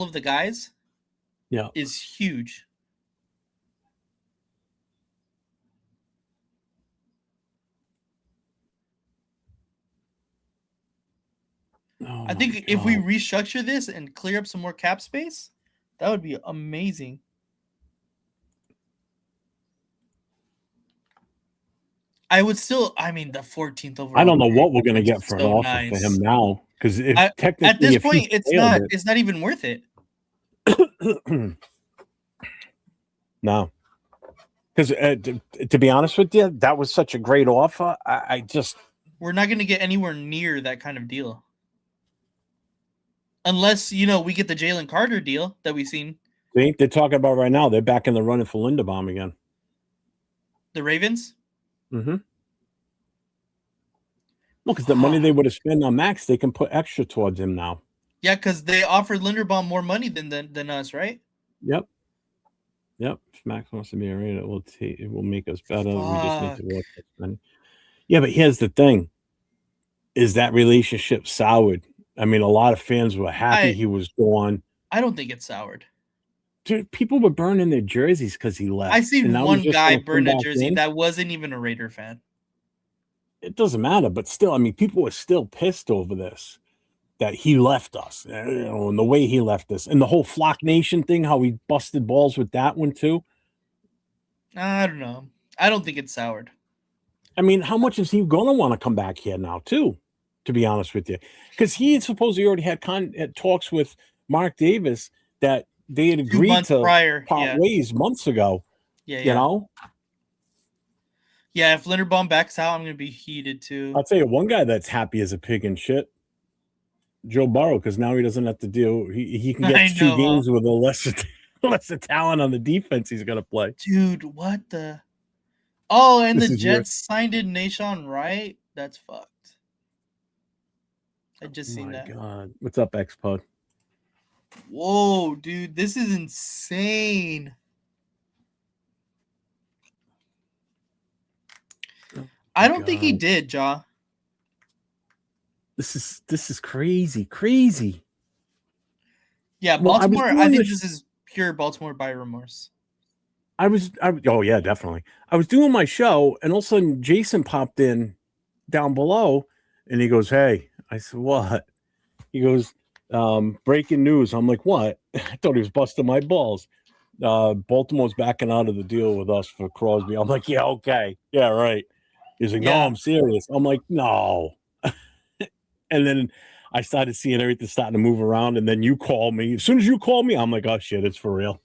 of the guys Yeah. is huge. Oh I think if we restructure this and clear up some more cap space, that would be amazing. I would still. I mean, the 14th overall. I don't know what we're gonna get for an so offer nice. for him now, because technically, at this if point, he it's failed not. It's not even worth it. No, because to be honest with you, that was such a great offer. I just we're not going to get anywhere near that kind of deal, unless we get the Jalen Carter deal that we've seen. See, they're talking about right now. They're back in the running for Linderbaum again. The Ravens. Mm-hmm. Well, because the money they would have spent on Maxx, they can put extra towards him now. Yeah, because they offered Linderbaum more money than us, right? Yep. If Maxx wants to be a Raider, it will make us better. We just need to work this money. Yeah, but here's the thing: is that relationship soured? I mean, a lot of fans were happy he was gone. I don't think it's soured. Dude, people were burning their jerseys because he left. I see one guy burn a jersey that wasn't even a Raider fan. It doesn't matter, but still, I mean, people were still pissed over this, that he left us, and the way he left us, and the whole Flock Nation thing, how he busted balls with that one too. I don't know. I don't think it's soured. I mean, how much is he going to want to come back here now too, to be honest with you? Because he supposedly already had talks with Mark Davis that they had agreed to part ways months ago. Yeah, you know? Yeah, if Linderbaum backs out, I'm going to be heated too. I'll tell you one guy that's happy as a pig and shit, Joe Burrow, because now he doesn't have to deal. He can get 2 games with a lesser talent on the defense he's going to play. Dude, what the? Oh, and the Jets signed in Nahshon Wright? That's fucked. I just seen that. Oh, my God. What's up, X-Pod? Whoa, dude. This is insane. I don't think he did, Ja. This is crazy. Yeah, Baltimore. I think this is pure Baltimore buyer remorse. Oh yeah, definitely. I was doing my show, and all of a sudden Jason popped in down below, and he goes, "Hey," I said, "What?" He goes, "Breaking news." I'm like, "What?" I thought he was busting my balls. Baltimore's backing out of the deal with us for Crosby. I'm like, "Yeah, okay, yeah, right." He's like, "No, I'm serious." I'm like, "No." And then I started seeing everything starting to move around, and then you call me. As soon as you call me, I'm like, "Oh shit, it's for real."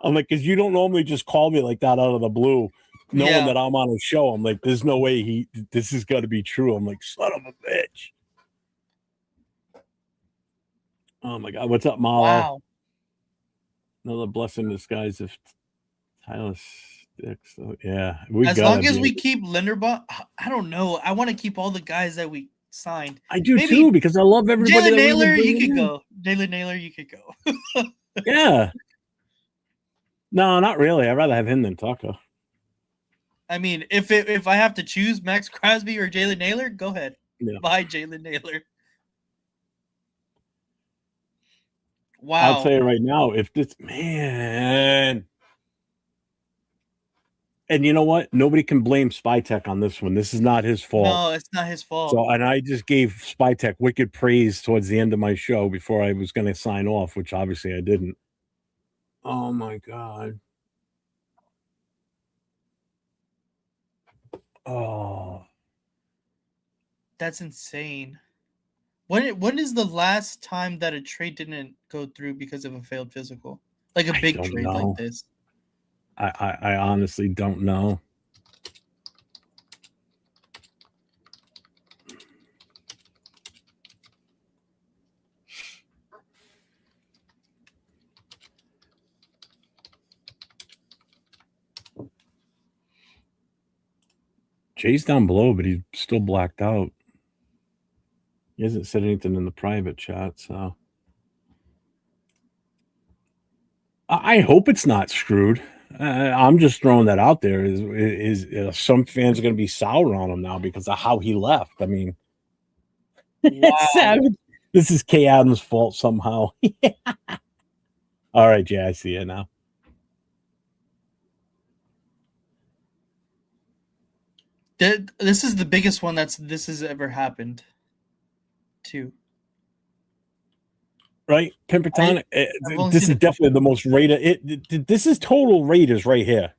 I'm like, because you don't normally just call me like that out of the blue, knowing that I'm on a show. I'm like, there's no way this is going to be true. I'm like, son of a bitch. Oh my God, what's up, Marlo? Wow. Another blessing in disguise if Tyler sticks. So, yeah, as long as we keep Linderbaum, I don't know. I want to keep all the guys that we signed. I do too, because I love everybody. Jalen Naylor, you could go. Jalen Naylor, you could go. Yeah. No, not really. I'd rather have him than Tucker. I mean, if I have to choose Maxx Crosby or Jalen Naylor, go ahead. Yeah. Buy Jalen Naylor. Wow. I'll tell you right now, if this man. And you know what? Nobody can blame Spytech on this one. This is not his fault. No, it's not his fault. So, and I just gave Spytech wicked praise towards the end of my show before I was going to sign off, which obviously I didn't. Oh my God. Oh. That's insane. When is the last time that a trade didn't go through because of a failed physical? Like a big trade like this? I honestly don't know. Jay's down below, but he's still blacked out. He hasn't said anything in the private chat, so I hope it's not screwed. I'm just throwing that out there. Is some fans are going to be sour on him now because of how he left? I mean, wow. Savage. This is Kay Adams' fault somehow. All right, Jay, I see it now. This is the biggest one this has ever happened to. Right? Pimperton, only this seen is it. definitely the most rated. This is total Raiders right here.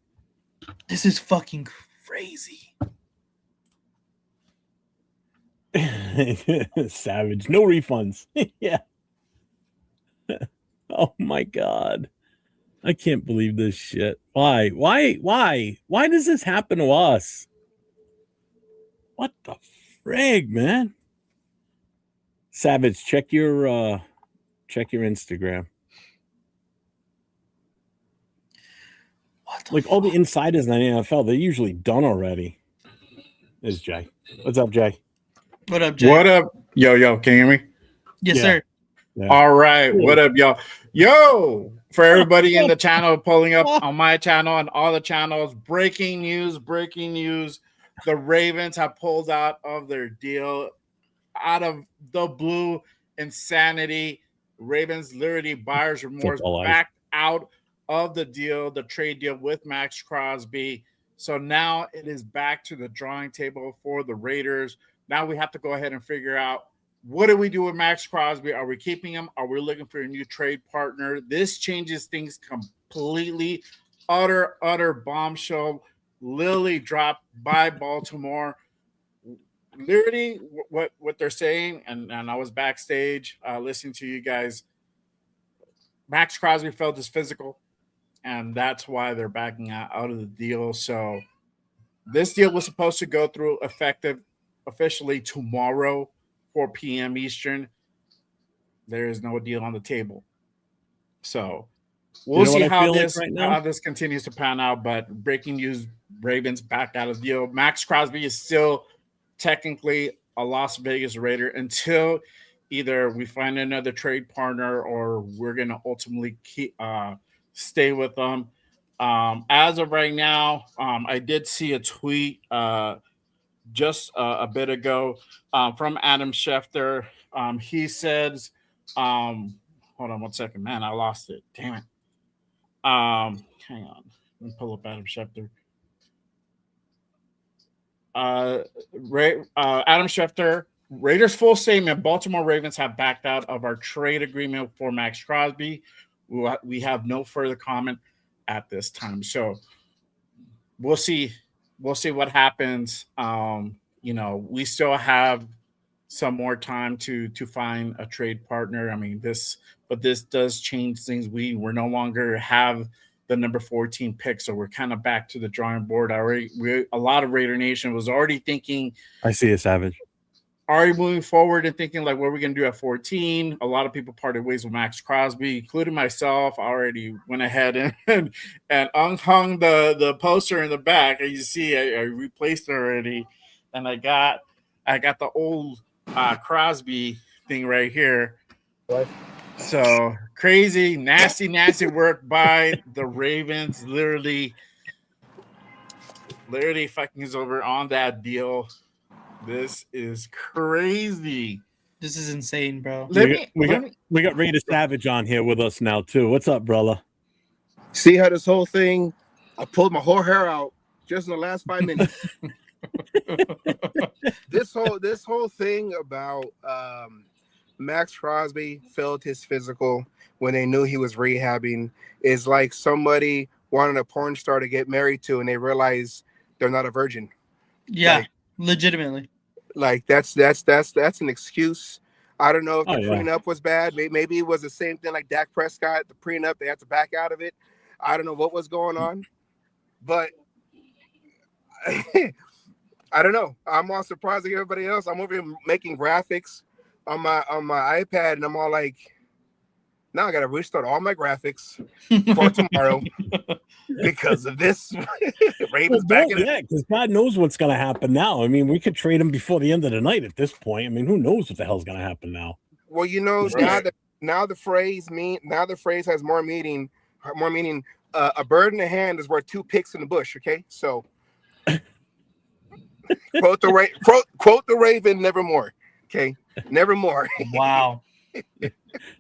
This is fucking crazy. Savage. No refunds. Yeah. Oh my God. I can't believe this shit. Why? Why does this happen to us? What the frig, man? Savage, check your Instagram. Like all the insiders in the NFL, they're usually done already. There's Jay. What's up, Jay? What up, Jay? What up? Yo, can you hear me? Yes, Yeah. sir. Yeah. All right. What up, y'all? Yo, for everybody in the channel pulling up on my channel and all the channels, breaking news. The Ravens have pulled out of their deal out of the blue insanity. Ravens literally buyer's remorse backed out of the deal, the trade deal with Maxx Crosby. So now it is back to the drawing table for the Raiders. Now we have to go ahead and figure out, what do we do with Maxx Crosby? Are we keeping him? Are we looking for a new trade partner? This changes things completely. Utter bombshell. Literally dropped by Baltimore. Literally what they're saying, and I was backstage listening to you guys. Maxx Crosby felt his physical, and that's why they're backing out of the deal. So this deal was supposed to go through effective officially tomorrow, 4 p.m. Eastern. There is no deal on the table. So we'll see how this continues to pan out. But breaking news, Ravens back out of the deal. Maxx Crosby is still technically a Las Vegas Raider until either we find another trade partner or we're going to ultimately stay with them. As of right now, I did see a tweet just a bit ago from Adam Schefter. He says, hold on one second, man, I lost it. Damn it. Hang on. Let me pull up Adam Schefter. Adam Schefter, Raiders full statement. Baltimore Ravens have backed out of our trade agreement for Maxx Crosby. We have no further comment at this time. So we'll see what happens. We still have some more time to find a trade partner. I mean, this does change things. We're no longer have the number 14 pick, so we're kind of back to the drawing board. A lot of Raider Nation was already thinking. I see a Savage. Already moving forward and thinking like, what are we going to do at 14? A lot of people parted ways with Maxx Crosby, including myself. I already went ahead and unhung the poster in the back. As you see, I replaced it already, and I got the old Crosby thing right here. What? So crazy, nasty work by the Ravens. Literally fucking is over on that deal. This is crazy. This is insane, bro. We got Raider Savage on here with us now too. What's up, brother? See how this whole thing? I pulled my whole hair out just in the last 5 minutes. This whole thing about Maxx Crosby failed his physical when they knew he was rehabbing is like somebody wanting a porn star to get married to and they realize they're not a virgin. Yeah, legitimately. Like that's an excuse. I don't know if the prenup was bad. Maybe it was the same thing like Dak Prescott. The prenup, they had to back out of it. I don't know what was going on, but I don't know. I'm all surprised like everybody else. I'm over here making graphics on my iPad, and I'm all like, now I got to restart all my graphics for tomorrow because of this. Ravens back in it. Because God knows what's going to happen now. I mean, we could trade him before the end of the night at this point. I mean, who knows what the hell's going to happen now? Well, now the phrase has more meaning. A bird in the hand is worth 2 picks in the bush. Okay, so quote the Raven, nevermore. Okay, nevermore. Wow.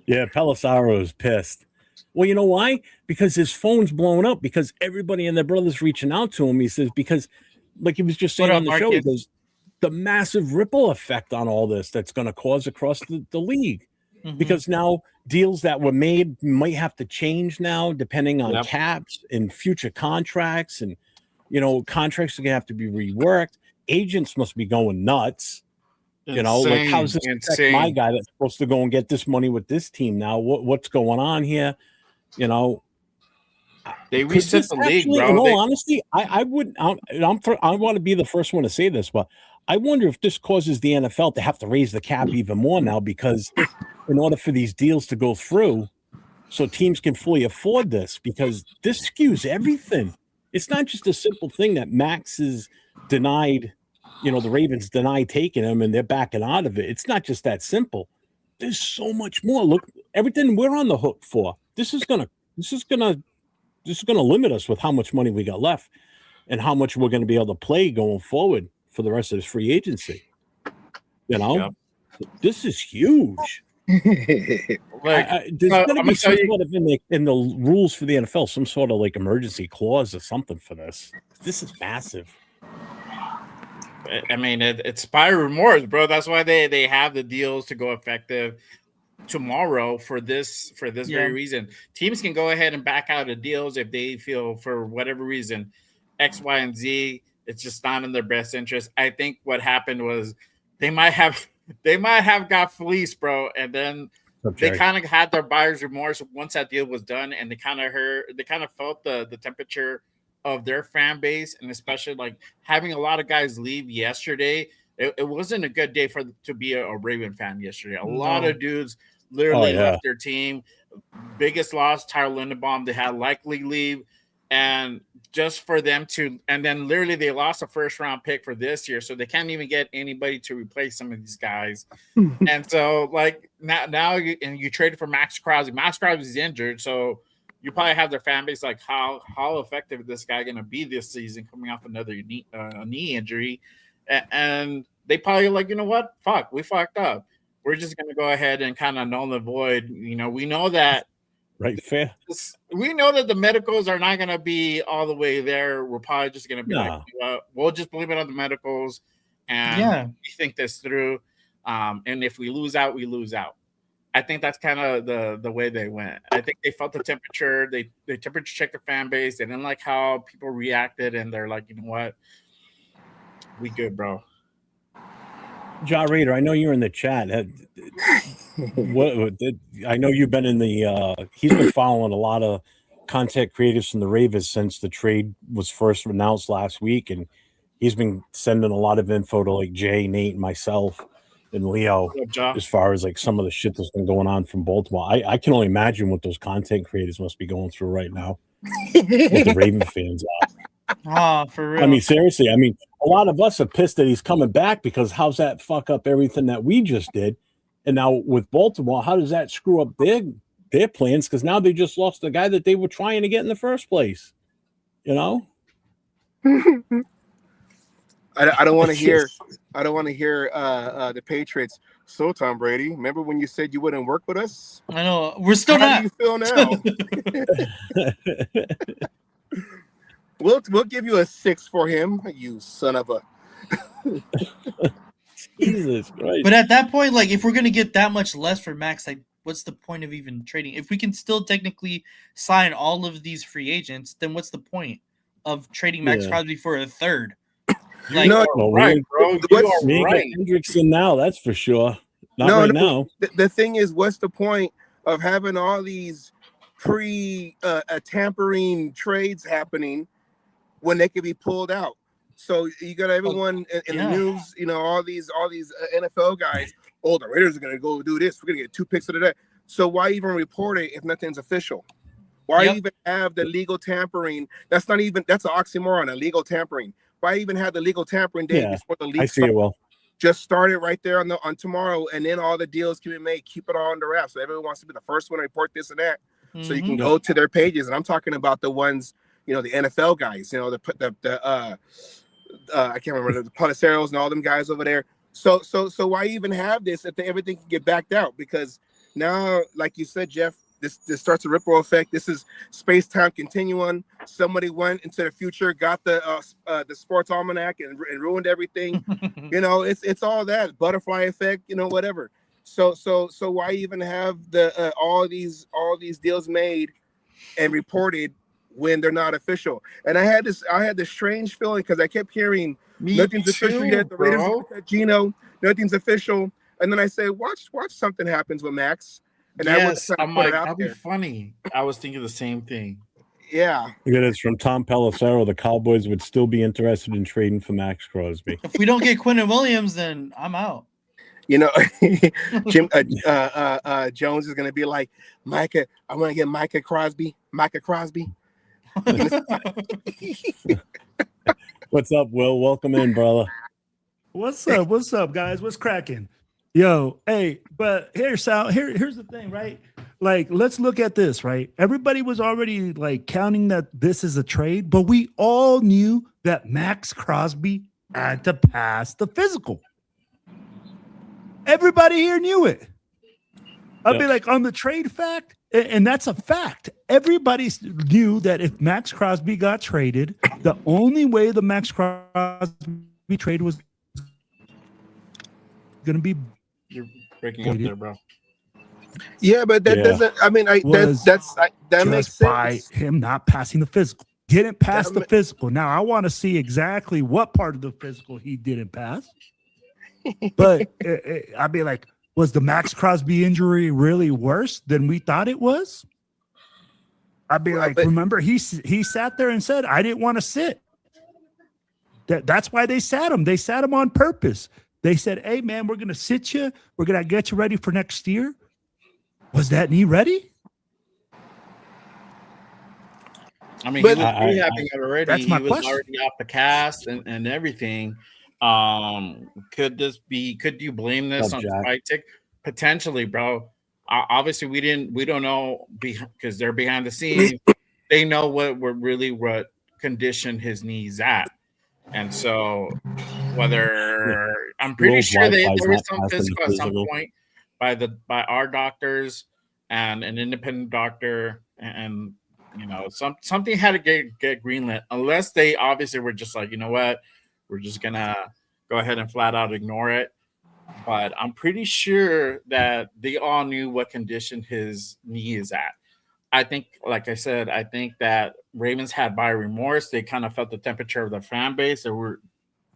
Yeah, Pelissaro is pissed. Well, you know why? Because his phone's blown up because everybody and their brother's reaching out to him. He says, because, like he was just What saying up, on the show, he Marcus? goes, the massive ripple effect on all this that's going to cause across the league. Mhm. Because now deals that were made might have to change now, depending on Yep. caps and future contracts. And, you know, contracts are going to have to be reworked. Agents must be going nuts. You know, like, how's this affect my guy that's supposed to go and get this money with this team now? What's going on here? You know, They could reset this the league, actually, bro. in all honesty, I want to be the first one to say this, but I wonder if this causes the NFL to have to raise the cap even more now, because in order for these deals to go through, so teams can fully afford this, because this skews everything. It's not just a simple thing that Max is denied, you know, the Ravens denied taking him and they're backing out of it. It's not just that simple. There's so much more. Look, everything we're on the hook for. This is gonna limit us with how much money we got left and how much we're going to be able to play going forward for the rest of this free agency. You know, This is huge. Like, there's going to be some sort of in the rules for the NFL, some sort of like emergency clause or something for this. This is massive. I mean, it's by remorse, bro. That's why they have the deals to go effective tomorrow for this very reason. Teams can go ahead and back out of deals if they feel, for whatever reason, X, Y, and Z, it's just not in their best interest. I think what happened was they might have got fleeced, bro, and then they kind of had their buyer's remorse once that deal was done, and they kind of felt the temperature of their fan base, and especially like having a lot of guys leave yesterday. It wasn't a good day to be a Raven fan yesterday. A lot of dudes literally left their team. Biggest loss, Tyler Linderbaum, they had likely leave. And just for them to, and then literally they lost a first round pick for this year. So they can't even get anybody to replace some of these guys. And so like now you traded for Maxx Crosby. Maxx Crosby is injured. So you probably have their fan base like, how effective is this guy going to be this season coming off another knee injury? And they probably like, you know what? Fuck, we fucked up. We're just going to go ahead and kind of null and void. You know, we know that. Right, fair. We know that the medicals are not going to be all the way there. We're probably just going to be like, we'll just blame it on the medicals and we think this through. And if we lose out, we lose out. I think that's kind of the way they went. I think they felt the temperature. They temperature checked their fan base. They didn't like how people reacted, and they're like, you know what? We good, bro. Ja Raider, I know you're in the chat. I know you've been in the he's been following a lot of content creators from the Ravens since the trade was first announced last week, and he's been sending a lot of info to like Jay, Nate, and myself and Leo as far as like some of the shit that's been going on from Baltimore. I can only imagine what those content creators must be going through right now. What the Raven fans are. For real. I mean, seriously, I mean, a lot of us are pissed that he's coming back, because how's that fuck up everything that we just did? And now with Baltimore, how does that screw up their plans? Because now they just lost the guy that they were trying to get in the first place. You know? I don't want to hear. I don't want to hear the Patriots. So Tom Brady, remember when you said you wouldn't work with us? I know. We're still not. How do you feel now? We'll give you a 6 for him, you son of a. Jesus Christ. But at that point, like, if we're gonna get that much less for Max, like, what's the point of even trading? If we can still technically sign all of these free agents, then what's the point of trading Maxx Crosby for a third? Like, right, bro. You are right. Hendrickson now, that's for sure. Not now. The thing is, what's the point of having all these tampering trades happening when they could be pulled out? So you got everyone in the news, you know, all these NFL guys. Oh, the Raiders are gonna go do this. We're gonna get 2 picks of that. So why even report it if nothing's official? Why even have the legal tampering? That's an oxymoron. Illegal tampering. Why even have the legal tampering day before the league? I see it well. Just start it right there on tomorrow, and then all the deals can be made. Keep it all under wraps. So everyone wants to be the first one to report this and that. So you can go to their pages, and I'm talking about the ones, you know, the NFL guys, you know, I can't remember the Policeros and all them guys over there. So why even have this if everything can get backed out? Because now, like you said, Jeff, this starts a ripple effect. This is space-time continuum. Somebody went into the future, got the sports almanac, and ruined everything. You know, it's all that butterfly effect. You know, whatever. So why even have the all these deals made and reported when they're not official? And I had this strange feeling because I kept hearing nothing's official yet. The Raiders at Gino, nothing's official. And then I say, watch something happens with Max. And yes, I'm like, that'd be funny. I was thinking the same thing. Yeah. Look at this from Tom Pelissero. The Cowboys would still be interested in trading for Maxx Crosby. If we don't get Quinnen Williams, then I'm out. You know, Jim Jones is gonna be like, Micah, I want to get Micah Crosby. What's up, Will? Welcome in, brother. What's up, guys? What's cracking? Yo, hey, but here's the thing, right? Like, let's look at this, right? Everybody was already like counting that this is a trade, but we all knew that Maxx Crosby had to pass the physical. Everybody here knew it. I'd be like, on the trade fact, and that's a fact. Everybody knew that if Maxx Crosby got traded, the only way the Maxx Crosby trade was going to be. You're breaking up there, bro. Yeah, but that doesn't. I mean, that makes sense. By him not passing the physical, didn't pass the physical. Now I want to see exactly what part of the physical he didn't pass. But I'd be like, was the Maxx Crosby injury really worse than we thought it was? I'd be like, remember he sat there and said, I didn't want to sit. That's why they sat him. They sat him on purpose. They said, hey, man, we're going to sit you. We're going to get you ready for next year. Was that knee ready? I mean, he was rehabbing it already. That's my he was question. already off the cast and everything. Could you blame this on Spike Tick? Potentially, bro. Obviously, we don't know because they're behind the scenes. They know what condition his knee's at. And so whether I'm pretty sure there was some physical at some point by our doctors and an independent doctor, and you know, something had to get greenlit, unless they obviously were just like, you know what, we're just gonna go ahead and flat out ignore it. But I'm pretty sure that they all knew what condition his knee is at. I think, like I said, I think that Ravens had buyer remorse. They kind of felt the temperature of the fan base.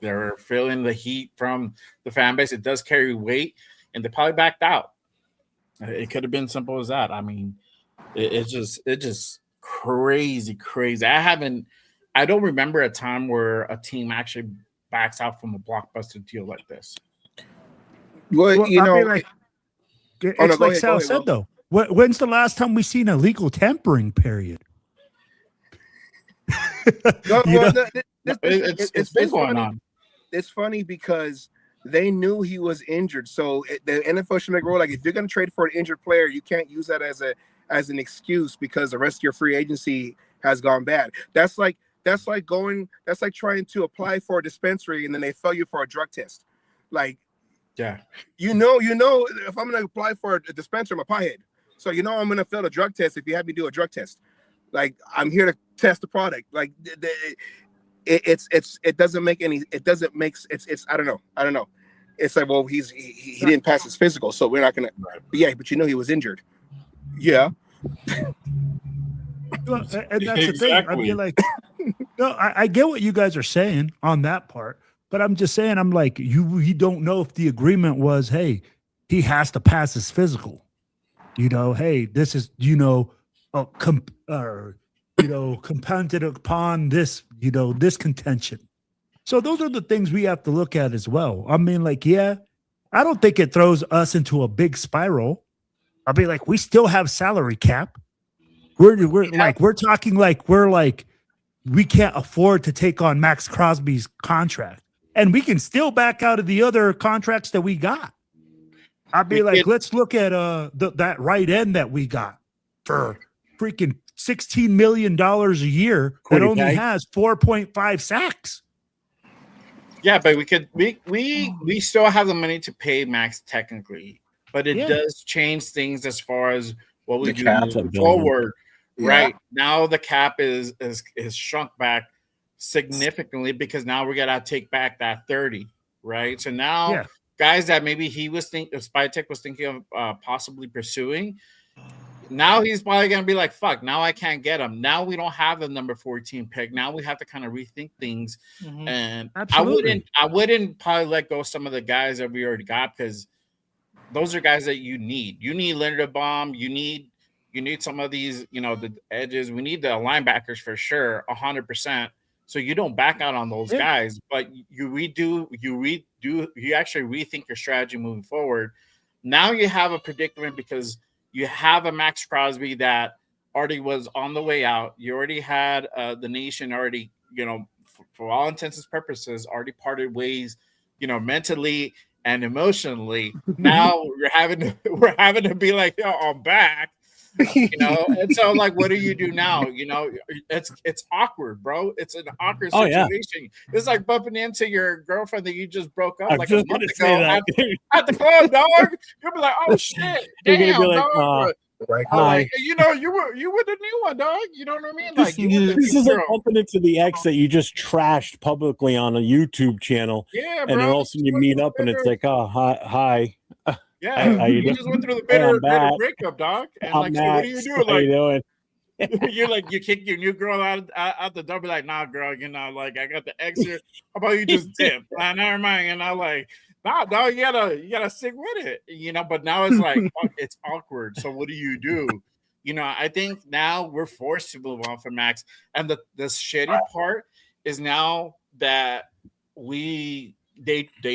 They're feeling the heat from the fan base. It does carry weight, and they probably backed out. It could have been simple as that. I mean, it's just crazy. I don't remember a time where a team actually backs out from a blockbuster deal like this. Well, you know, it's like Sal said, though. When's the last time we seen a legal tampering period? It's been going on. It's funny because they knew he was injured. So the NFL should make a rule like, if you're going to trade for an injured player, you can't use that as an excuse because the rest of your free agency has gone bad. That's like trying to apply for a dispensary and then they fail you for a drug test. Like, yeah, you know, if I'm going to apply for a dispensary, I'm a pothead. So you know I'm going to fail a drug test if you have me do a drug test. Like, I'm here to test the product. Like, it doesn't make any. It doesn't make. It's I don't know. It's like, well, he didn't pass his physical, so we're not going to. Yeah, but you know he was injured. Yeah. Well, and that's the thing. I mean, like, no, I get what you guys are saying on that part, but I'm just saying, I'm like, you don't know if the agreement was, hey, he has to pass his physical. You know, hey, this is, compounded upon this, this contention. So those are the things we have to look at as well. I mean, like, yeah, I don't think it throws us into a big spiral. I'll be like, we still have salary cap. We're talking like we can't afford to take on Maxx Crosby's contract, and we can still back out of the other contracts that we got. I'd be like, let's look at that right end that we got for freaking $16 million a year that only has 4.5 sacks. Yeah, but we still have the money to pay Max technically. but it does change things as far as what we The do cap moving building. forward. Yeah. Right now, the cap is shrunk back significantly because now we're gonna take back that 30. Right, so now guys that maybe he was Spytech was thinking of possibly pursuing. Now he's probably going to be like, fuck, now I can't get him. Now we don't have the number 14 pick. Now we have to kind of rethink things. And Absolutely. I wouldn't probably let go of some of the guys that we already got because those are guys that you need. You need Leonard Baum. You need some of these, the edges. We need the linebackers for sure, 100%. So you don't back out on those guys, but you actually rethink your strategy moving forward. Now you have a predicament because you have a Maxx Crosby that already was on the way out. You already had the nation already, for all intents and purposes, already parted ways, mentally and emotionally. Now we're having to be like, I'm back. And so like, what do you do now? It's awkward, bro. It's an awkward situation. It's like bumping into your girlfriend that you just broke up like a month ago at the club, dog. You'll be like, oh shit, damn, like, dog. Hi. You were the new one, dog. You know what I mean? Like this is like bumping into the ex that you just trashed publicly on a YouTube channel. Yeah, and then all of a sudden you meet up and it's like, oh, hi. Yeah, you just went through the bitter breakup, dog. And like, so what do you do? Like, how you doing? you kick your new girl out the door, be like, nah, girl, like I got the ex here. How about you just dip? Never mind. And I'm like, nah, dog, you gotta stick with it, But now it's like it's awkward. So what do you do? I think now we're forced to move on from Maxx. And the shitty part is now that they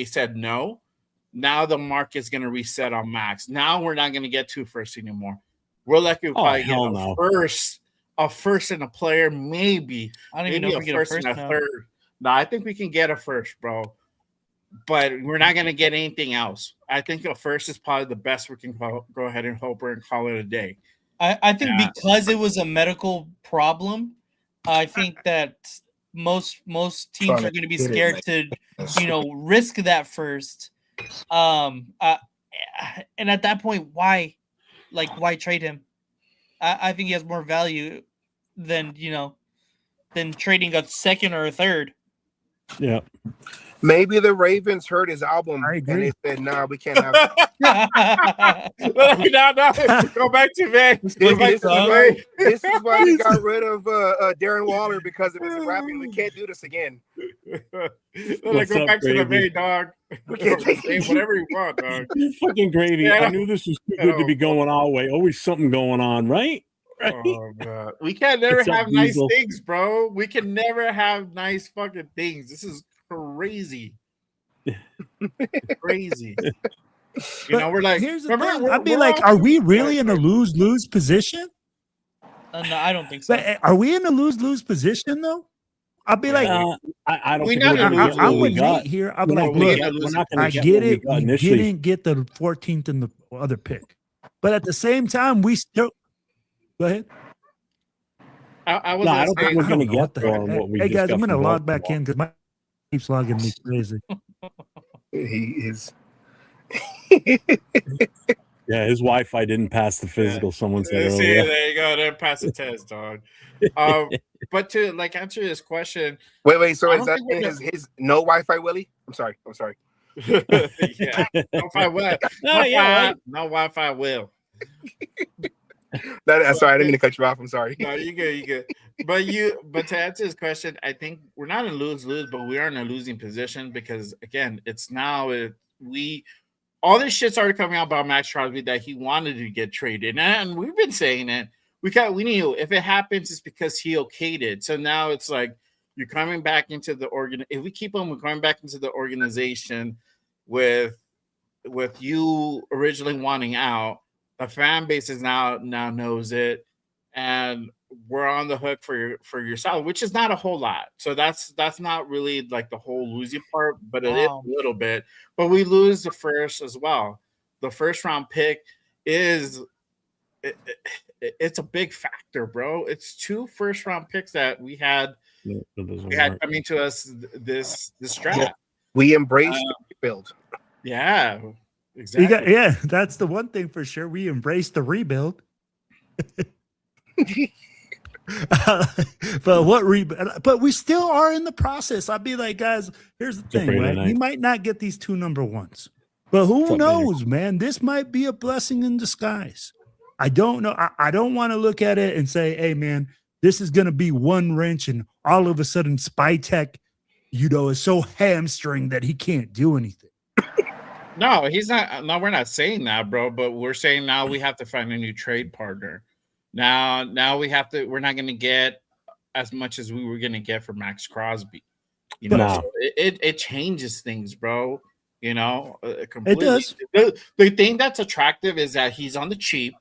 said no. Now the market's going to reset on Maxx. Now we're not going to get 2 firsts anymore. We're likely to probably get a first and a player, maybe. I don't even know if we get a first and a third. No, I think we can get a first, bro. But we're not going to get anything else. I think a first is probably the best we can go ahead and hope and call it a day. I think because it was a medical problem, I think that most teams are going to be scared to, risk that first. And at that point, why trade him? I think he has more value than trading a second or a third. Yeah. Maybe the Ravens heard his album and they said, "No, we can't have it." No, go back to Vegas. This is why we got rid of Darren Waller because of his rapping. We can't do this again. Go back to the Bay, dog. We can't say whatever you want, dog. You're fucking Gravy. I knew this was too good to be going our way. Always something going on, right? Oh God. We can never have nice things, bro. We can never have nice fucking things. This is crazy. Crazy. We're like, here's the thing. I'd be like, are we really in a lose-lose position? No, I don't think so. But are we in a lose-lose position though? I'll be like, I don't think I'm with Nate here. I'll be like, look, I get it. We didn't get the 14th and the other pick, but at the same time, we still go ahead. I don't think we're going to get there on what we. Hey guys, I'm going to log back in because my keeps logging me crazy. He is. Yeah, his Wi-Fi didn't pass the physical. Someone said earlier. See, there you go. Didn't pass the test, dog. But to answer this question. Wait. So is that his no Wi-Fi, Willie? I'm sorry. Yeah, no Wi-Fi will. No Wi-Fi will. Sorry, I didn't mean to cut you off. I'm sorry. No, you good. But to answer his question, I think we're not in lose-lose, but we are in a losing position because again, it's now all this shit's already coming out about Maxx Crosby that he wanted to get traded, and we've been saying it. We knew if it happens, it's because he okayed it. So now it's like you're coming back into the If we keep on, we're going back into the organization with you originally wanting out. The fan base is now knows it, and we're on the hook for your salary, which is not a whole lot. So that's not really like the whole losing part, but it is a little bit. But we lose the first as well. The first round pick is it's a big factor, bro. It's 2 first round picks that we had coming to us this draft. We embraced the rebuild. Yeah. Exactly. Yeah, that's the one thing for sure. We embrace the rebuild. But we still are in the process. I'd be like, guys, here's the thing, Friday right? night. We might not get these 2 number ones, but who Something knows, man? This might be a blessing in disguise. I don't know. I don't want to look at it and say, hey, man, this is going to be one wrench and all of a sudden Spy Tech, is so hamstring that he can't do anything. No, he's not. No, we're not saying that, bro. But we're saying now we have to find a new trade partner. Now we have to. We're not going to get as much as we were going to get for Maxx Crosby. So it changes things, bro. Completely. It does. The thing that's attractive is that he's on the cheap.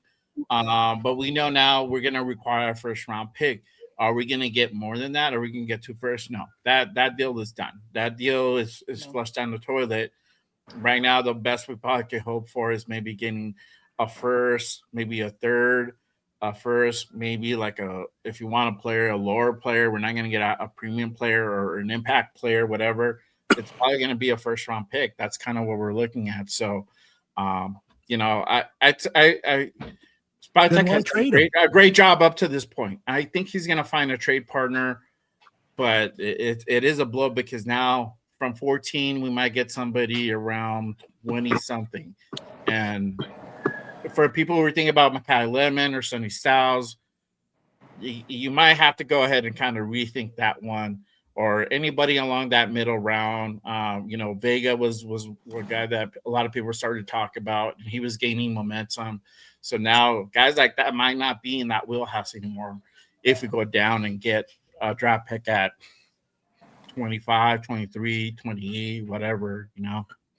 But we know now we're going to require a first round pick. Are we going to get more than that? Or are we going to get 2 firsts? No, that deal is done. That deal is flushed down the toilet. Right now, the best we probably could hope for is maybe getting a first, maybe a third, a first, maybe like if you want a player, a lower player. We're not going to get a premium player or an impact player, whatever. It's probably going to be a first round pick. That's kind of what we're looking at. So, Spytech has done a great job up to this point. I think he's going to find a trade partner, but it is a blow because now from 14, we might get somebody around 20 something. And for people who are thinking about Makai Lemon or Sonny Styles, you might have to go ahead and kind of rethink that one, or anybody along that middle round. Vega was a guy that a lot of people started to talk about, and he was gaining momentum. So now guys like that might not be in that wheelhouse anymore if we go down and get a draft pick at 25, 23, 28, whatever,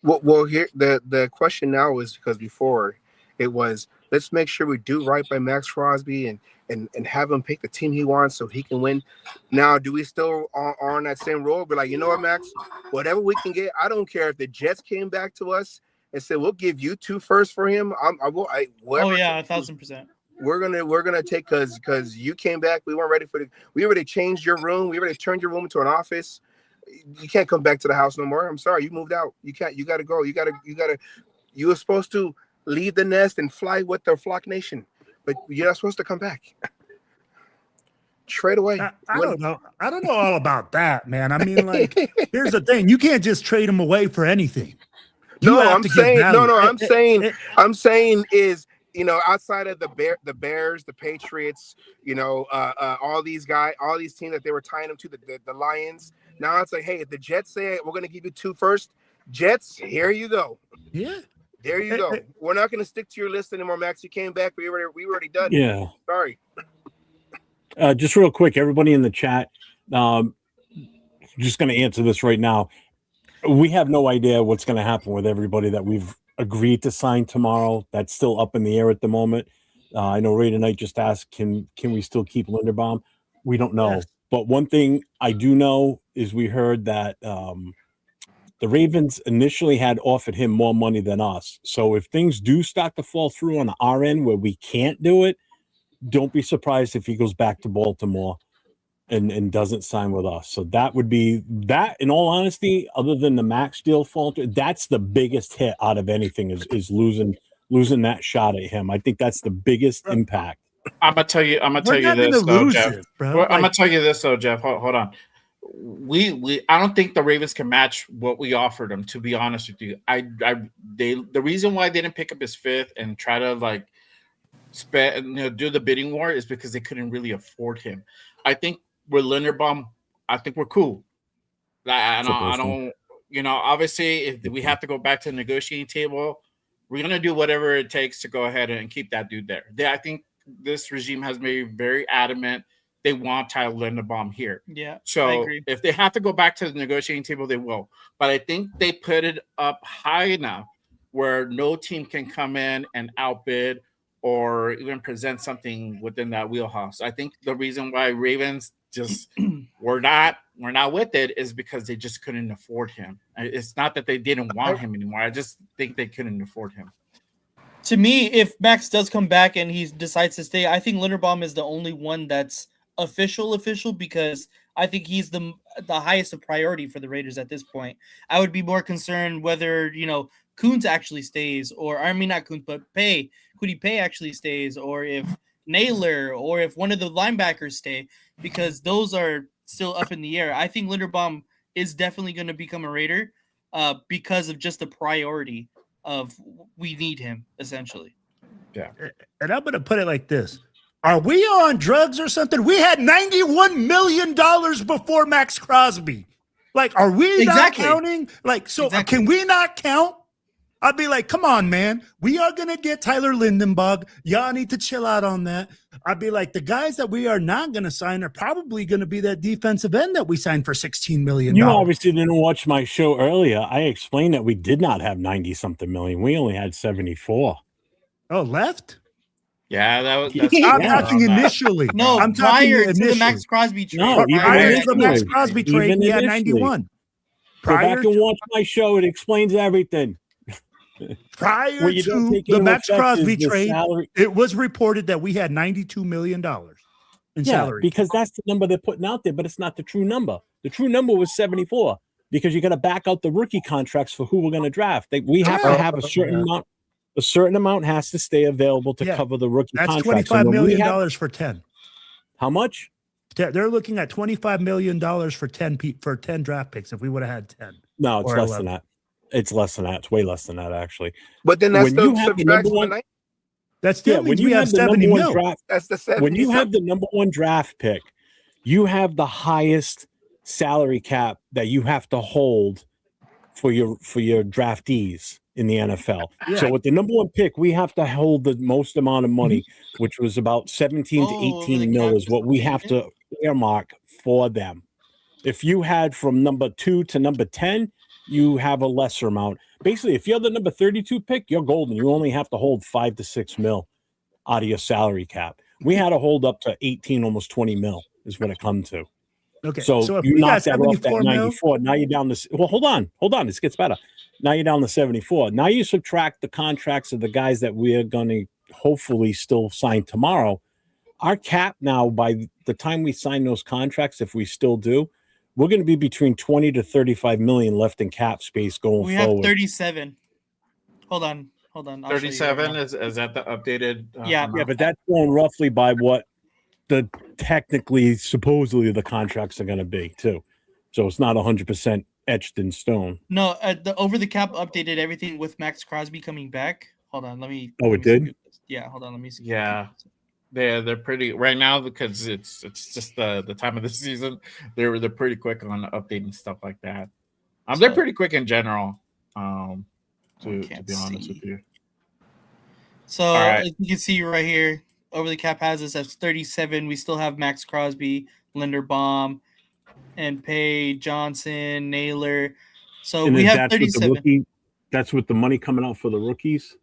Well, here the question now is, because before it was, let's make sure we do right by Maxx Crosby and have him pick the team he wants so he can win. Now, do we still are on that same road? But you know what, Max? Whatever we can get, I don't care if the Jets came back to us and said we'll give you 2 firsts for him. I will. Oh yeah, 1,000%. We're gonna take because you came back. We weren't ready we already changed your room. We already turned your room into an office. You can't come back to the house no more. I'm sorry, you moved out. You can't. You got to go. You were supposed to leave the nest and fly with the flock nation, but you're not supposed to come back. Trade away. I don't know. I don't know all about that, man. I mean, here's the thing: you can't just trade them away for anything. I'm saying is, outside of the Bears, the Patriots, all these guys, all these teams that they were tying them to, the Lions. Now it's like, hey, if the Jets say we're going to give you 2 firsts, Jets, here you go. Yeah. There you go. We're not going to stick to your list anymore, Max. You came back. We were already done. Yeah. Sorry. Just real quick, everybody in the chat, just going to answer this right now. We have no idea what's going to happen with everybody that we've agreed to sign tomorrow. That's still up in the air at the moment. I know Ray tonight just asked, can we still keep Linderbaum? We don't know. Yes. But one thing I do know is we heard that the Ravens initially had offered him more money than us. So if things do start to fall through on our end where we can't do it, don't be surprised if he goes back to Baltimore and doesn't sign with us. So that would be that, in all honesty, other than the Max deal falter, that's the biggest hit out of anything is losing that shot at him. I think that's the biggest impact. I'm gonna tell you this though, Jeff. I'm gonna tell you this though, Jeff. Hold on. I don't think the Ravens can match what we offered them, to be honest with you. The reason why they didn't pick up his 5th and try to do the bidding war is because they couldn't really afford him. I think with Linderbaum, I think we're cool. I don't obviously if we have to go back to the negotiating table, we're gonna do whatever it takes to go ahead and keep that dude there. I think this regime has made very adamant they want Tyler Linderbaum here. Yeah. So if they have to go back to the negotiating table, they will. But I think they put it up high enough where no team can come in and outbid or even present something within that wheelhouse. I think the reason why Ravens just we're not with it is because they just couldn't afford him. It's not that they didn't want him anymore. I just think they couldn't afford him. To me, if Max does come back and he decides to stay, I think Linderbaum is the only one that's official because I think he's the highest of priority for the Raiders at this point. I would be more concerned whether, Kuntz actually stays, or I mean not Kuntz, but Kwity Paye actually stays, or if Naylor, or if one of the linebackers stay, because those are still up in the air. I think Linderbaum is definitely going to become a Raider because of just the priority of we need him, essentially. Yeah. And I'm going to put it like this. Are we on drugs or something? We had $91 million before Maxx Crosby. Like, are we Exactly. not counting? Like, so Exactly. Can we not count? I'd be like, come on, man. We are going to get Tyler Lindenbach. Y'all need to chill out on that. I'd be like, the guys that we are not going to sign are probably going to be that defensive end that we signed for $16 million. You obviously didn't watch my show earlier. I explained that we did not have 90-something million. We only had 74. Oh, left? Yeah, that's I'm talking initially. No, I'm talking prior to the initially. Maxx Crosby trade. No, even Prior to the initially. Maxx Crosby trade, Even we had initially. 91. Go Prior back and watch my show. It explains everything. Prior What you don't to take the into Maxx effect Crosby is the trade, salary. it was reported that we had $92 million in salary. Because that's the number they're putting out there, but it's not the true number. The true number was 74 because you got to back out the rookie contracts for who we're going to draft. We have to have a certain amount. A certain amount has to stay available to cover the rookie That's contracts. $25 million for 10. How much? They're looking at $25 million for 10 draft picks if we would have had 10. No, it's Or less 11. than that. It's less than that. It's way less than that, actually. But then that's When still you have the subtracts number from one- That still means when we you have have the 70 number one mil. draft, That's the 70. when you have the number one draft pick, you have the highest salary cap that you have to hold for your draftees in the NFL. Yeah. So with the number one pick, we have to hold the most amount of money, which was about 17 to Oh, 18 the mil cap is what we have to earmark for them. If you had from number 2 to number 10, you have a lesser amount. Basically, if you're the number 32 pick, you're golden. You only have to hold 5 to 6 mil out of your salary cap. We had to hold up to 18, almost 20 mil is what it comes to. Okay. So if you we knocked got that off that 74 mil, 94. Now you're down to, well, hold on. This gets better. Now you're down to 74. Now you subtract the contracts of the guys that we're going to hopefully still sign tomorrow. Our cap now, by the time we sign those contracts, if we still do, we're going to be between 20 to 35 million left in cap space going We forward. have 37. Hold on. I'll show you right 37 now. is that the updated? Yeah. amount? Yeah, but that's going roughly by what the technically, supposedly the contracts are going to be too. So it's not 100% etched in stone. No, the over the cap updated everything with Maxx Crosby coming back. Hold on, let me. Oh, let it me did? scoop this. Yeah, hold on, let me. Scoop Yeah. this. They're pretty right now because it's just the time of the season. They're pretty quick on updating stuff like that. They're pretty quick in general. To be honest with you. So right. as you can see right here, over the cap has us as 37. We still have Maxx Crosby, Linderbaum, and Paye, Johnson, Naylor. So And we then have that's with 37. That's with the money coming out for the rookies.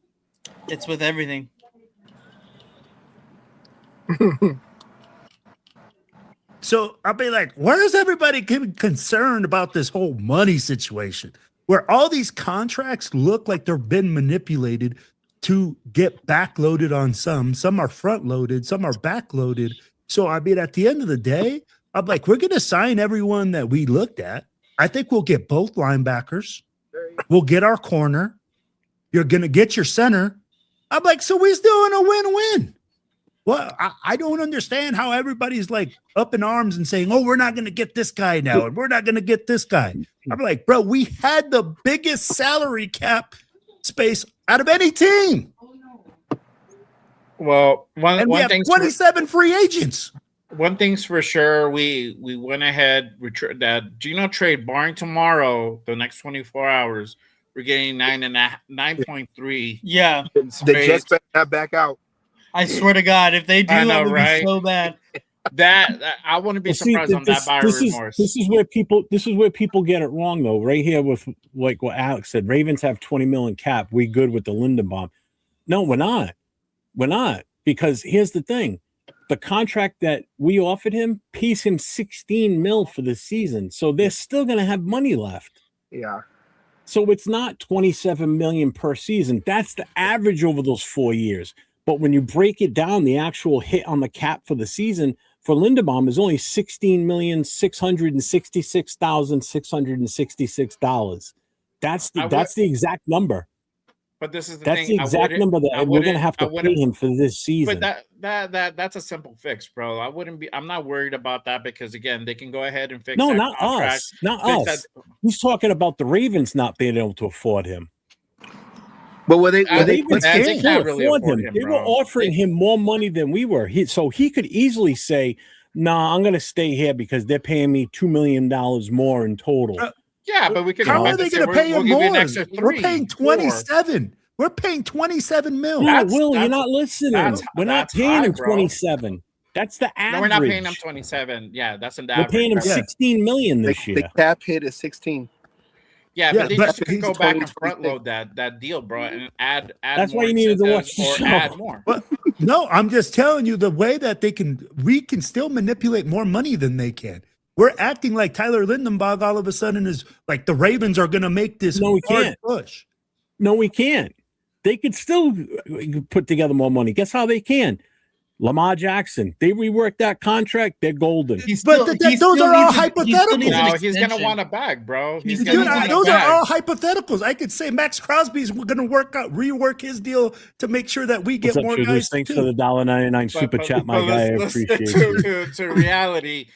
It's with everything. So I'll be like, where is everybody getting concerned about this whole money situation where all these contracts look like they've been manipulated to get backloaded on some? Some are front loaded, some are backloaded. So I mean, at the end of the day, I'm like, we're going to sign everyone that we looked at. I think we'll get both linebackers. We'll get our corner. You're going to get your center. I'm like, so we're doing a win-win. Well, I don't understand how everybody's like up in arms and saying, oh, we're not going to get this guy now, and we're not going to get this guy. I'm like, bro, we had the biggest salary cap space out of any team. Well, And we have 27 free agents. One thing's for sure, we went ahead that Geno trade barring tomorrow, the next 24 hours, we're getting 9.3. Yeah. The Jets better not back out. I swear to God, if they do, I know, it would right? be so bad. That I wouldn't be surprised on that buyer remorse. This is where people get it wrong though. Right here with like what Alex said, Ravens have 20 million cap. We good with the Lindenbaum. No, we're not. We're not, because here's the thing. The contract that we offered him pays him 16 mil for the season. So they're still going to have money left. Yeah. So it's not 27 million per season. That's the average over those 4 years. But when you break it down, the actual hit on the cap for the season for Linderbaum is only $16,666,666. That's the exact number. But this is the That's thing. the exact number that we're going to have to pay him for this season. But that's a simple fix, bro. I'm not worried about that because again, they can go ahead and fix. No, that not contract, us. Not us. He's talking about the Ravens not being able to afford him. But they can't really afford him. They were offering him more money than we were. So he could easily say, "Nah, I'm going to stay here because they're paying me $2 million more in total." Yeah, but we can. How are they going to pay him more? We're paying 27. We're paying 27 mil. No, Will, you're not listening. We're not paying him 27. That's the average. No, we're not paying him 27. Yeah, that's an average. We're paying him 16 million this year. The cap hit is 16. Yeah, but they just can go back and front load that deal, bro, and add. That's why you needed to watch the show. Add more. But no, I'm just telling you the way that we can still manipulate more money than they can. We're acting like Tyler Lindenbach all of a sudden is like the Ravens are going to make this hard push. No, we can't. They could still put together more money. Guess how they can? Lamar Jackson. They reworked that contract. They're golden. Those are all hypotheticals. No, he's going to want a bag, bro. Those are all hypotheticals. I could say Maxx Crosby's going to rework his deal to make sure that we get more guys. Thanks for the $1.99 super chat, my guy. I appreciate it. To reality.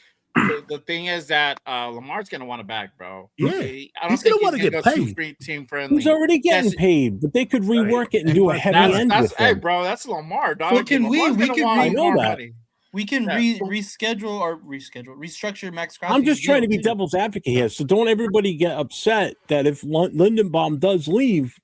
The thing is that Lamar's going to want a bag, bro. Yeah, I don't think he's going to go too free team friendly. He's already getting paid, but they could rework it and do a heavy end with him. Hey, bro, that's Lamar, dog. So can we reschedule or restructure Maxx Crosby? I'm just trying to be devil's advocate here. So don't everybody get upset that if Lindenbaum does leave,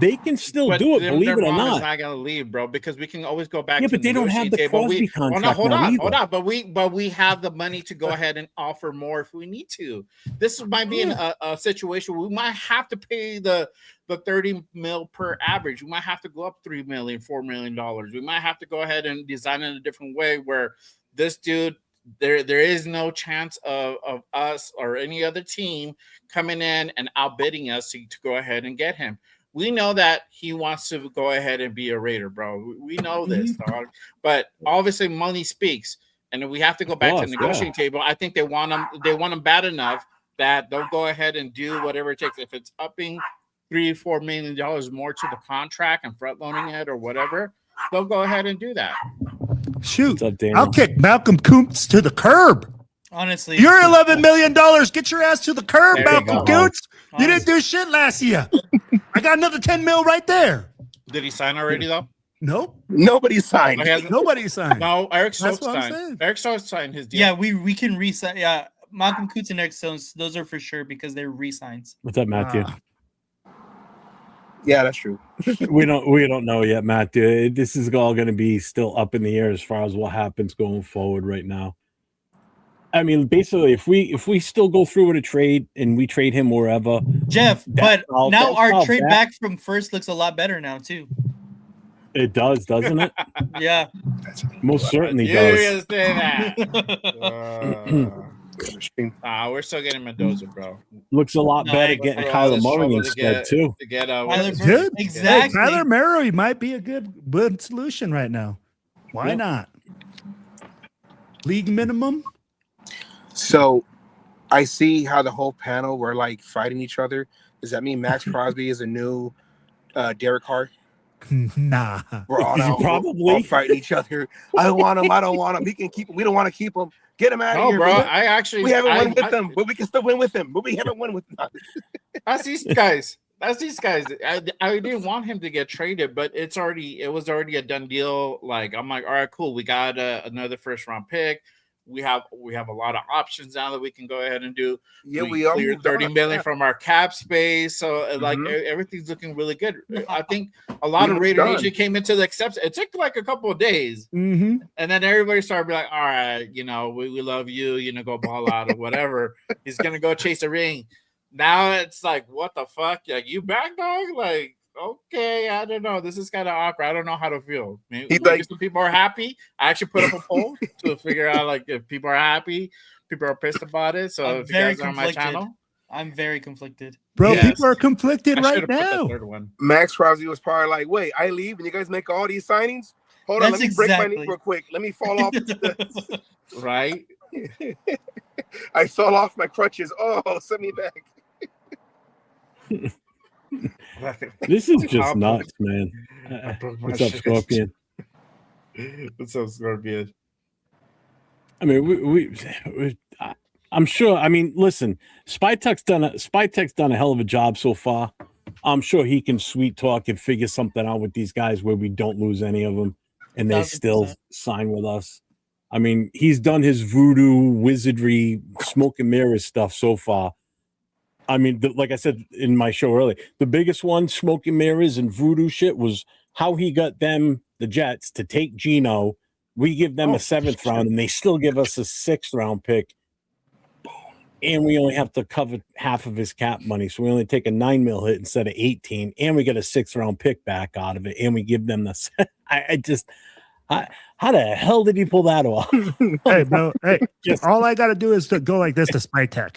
they can still do it, believe it or not. Is not going to leave, bro, because we can always go back. Yeah, but they don't have the Crosby contract. Hold on. But we have the money to go ahead and offer more if we need to. This might be a situation where we might have to pay the 30 mil per average. We might have to go up $3 million, $4 million. We might have to go ahead and design it a different way where this dude. There is no chance of us or any other team coming in and outbidding us to go ahead and get him. We know that he wants to go ahead and be a Raider, bro. We know this, dog. But obviously, money speaks, and we have to go back to the negotiating table. I think they want him bad enough that they'll go ahead and do whatever it takes. If it's upping $3-4 million more to the contract and front loading it or whatever, they'll go ahead and do that. Shoot, I'll kick Malcolm Kuntz to the curb. Honestly, you're $11 million. Get your ass to the curb, Malcolm Kuntz. You didn't do shit last year. I got another 10 mil right there. Did he sign already though? Nope. Nobody signed. Nobody signed. No, Eric Stokes signed. Eric Stokes signed his deal. Yeah, we can resign. Yeah, Malcolm Kuntz and Eric Stokes, those are for sure because they're re-signs. What's up, Matthew? Yeah, that's true. we don't know yet, Matthew. This is all going to be still up in the air as far as what happens going forward right now. I mean, basically, if we still go through with a trade and we trade him wherever, Jeff, but now our trade back from first looks a lot better now too. It does, doesn't it? Yeah, most certainly does. You're gonna say that. We're still getting Mendoza, bro. Looks a lot better getting Kyler Murray instead too. Good, exactly. Kyler Murray might be a good solution right now. Why not? League minimum. So, I see how the whole panel were like fighting each other. Does that mean Maxx Crosby is a new Derek Carr? Nah, we're all fighting each other. I want him. I don't want him. He can keep him. We don't want to keep him. Get him out of here, bro. We haven't won with them, but we can still win with him. But we haven't won with them. That's these guys. I didn't want him to get traded, but it was already a done deal. Like I'm like, all right, cool. We got another first round pick. We have a lot of options now that we can go ahead and do. Yeah, we cleared $30 million from our cap space, so everything's looking really good. I think a lot of Raider Nation came into the acceptance. It took like a couple of days, and then everybody started being like, "All right, we love you. Go ball out or whatever." He's gonna go chase a ring. Now it's like, what the fuck? Like you back, dog? Like. Okay, I don't know. This is kind of awkward. I don't know how to feel. Maybe some people are happy. I actually put up a poll to figure out like if people are happy, people are pissed about it. So if you guys are on my channel, I'm very conflicted. Bro, yes. People are conflicted right now. Maxx Crosby was probably like, wait, I leave and you guys make all these signings? Hold on, let me break my knee real quick. Let me fall off. Right? I fell off my crutches. Oh, send me back. This is just I nuts, man. broke my What's up, shit. Scorpion? What's up, Scorpion? I mean, I'm sure. I mean, listen, Spytek's done a hell of a job so far. I'm sure he can sweet talk and figure something out with these guys where we don't lose any of them, and they 1000%. still sign with us. I mean, he's done his voodoo, wizardry, smoke and mirrors stuff so far. I mean, like I said in my show earlier, the biggest one, smoke and mirrors and voodoo shit, was how he got them, the Jets, to take Geno. We give them a 7th round, and they still give us a 6th round pick. And we only have to cover half of his cap money. So we only take a $9 million hit instead of 18, and we get a 6th round pick back out of it. And we give them the, how the hell did he pull that off? Hey, bro. Hey, all I got to do is to go like this to Spytek.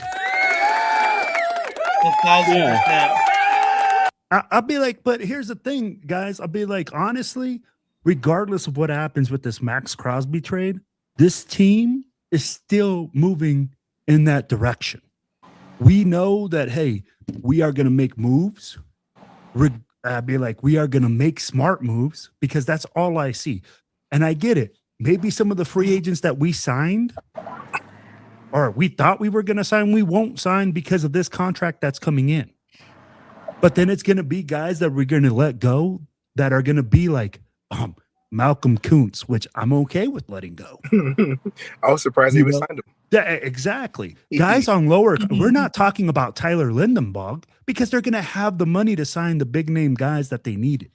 1000%. I'll be like, but here's the thing, guys. I'll be like, honestly, regardless of what happens with this Maxx Crosby trade, this team is still moving in that direction. We know that, hey, we are going to make moves. I'd be like, we are going to make smart moves, because that's all I see. And I get it. Maybe some of the free agents that we signed, or we thought we were going to sign, we won't sign because of this contract that's coming in. But then it's going to be guys that we're going to let go that are going to be like Malcolm Kuntz, which I'm okay with letting go. I was surprised they even signed him. Yeah, exactly. Guys on lower, we're not talking about Tyler Lindenbog, because they're going to have the money to sign the big name guys that they needed.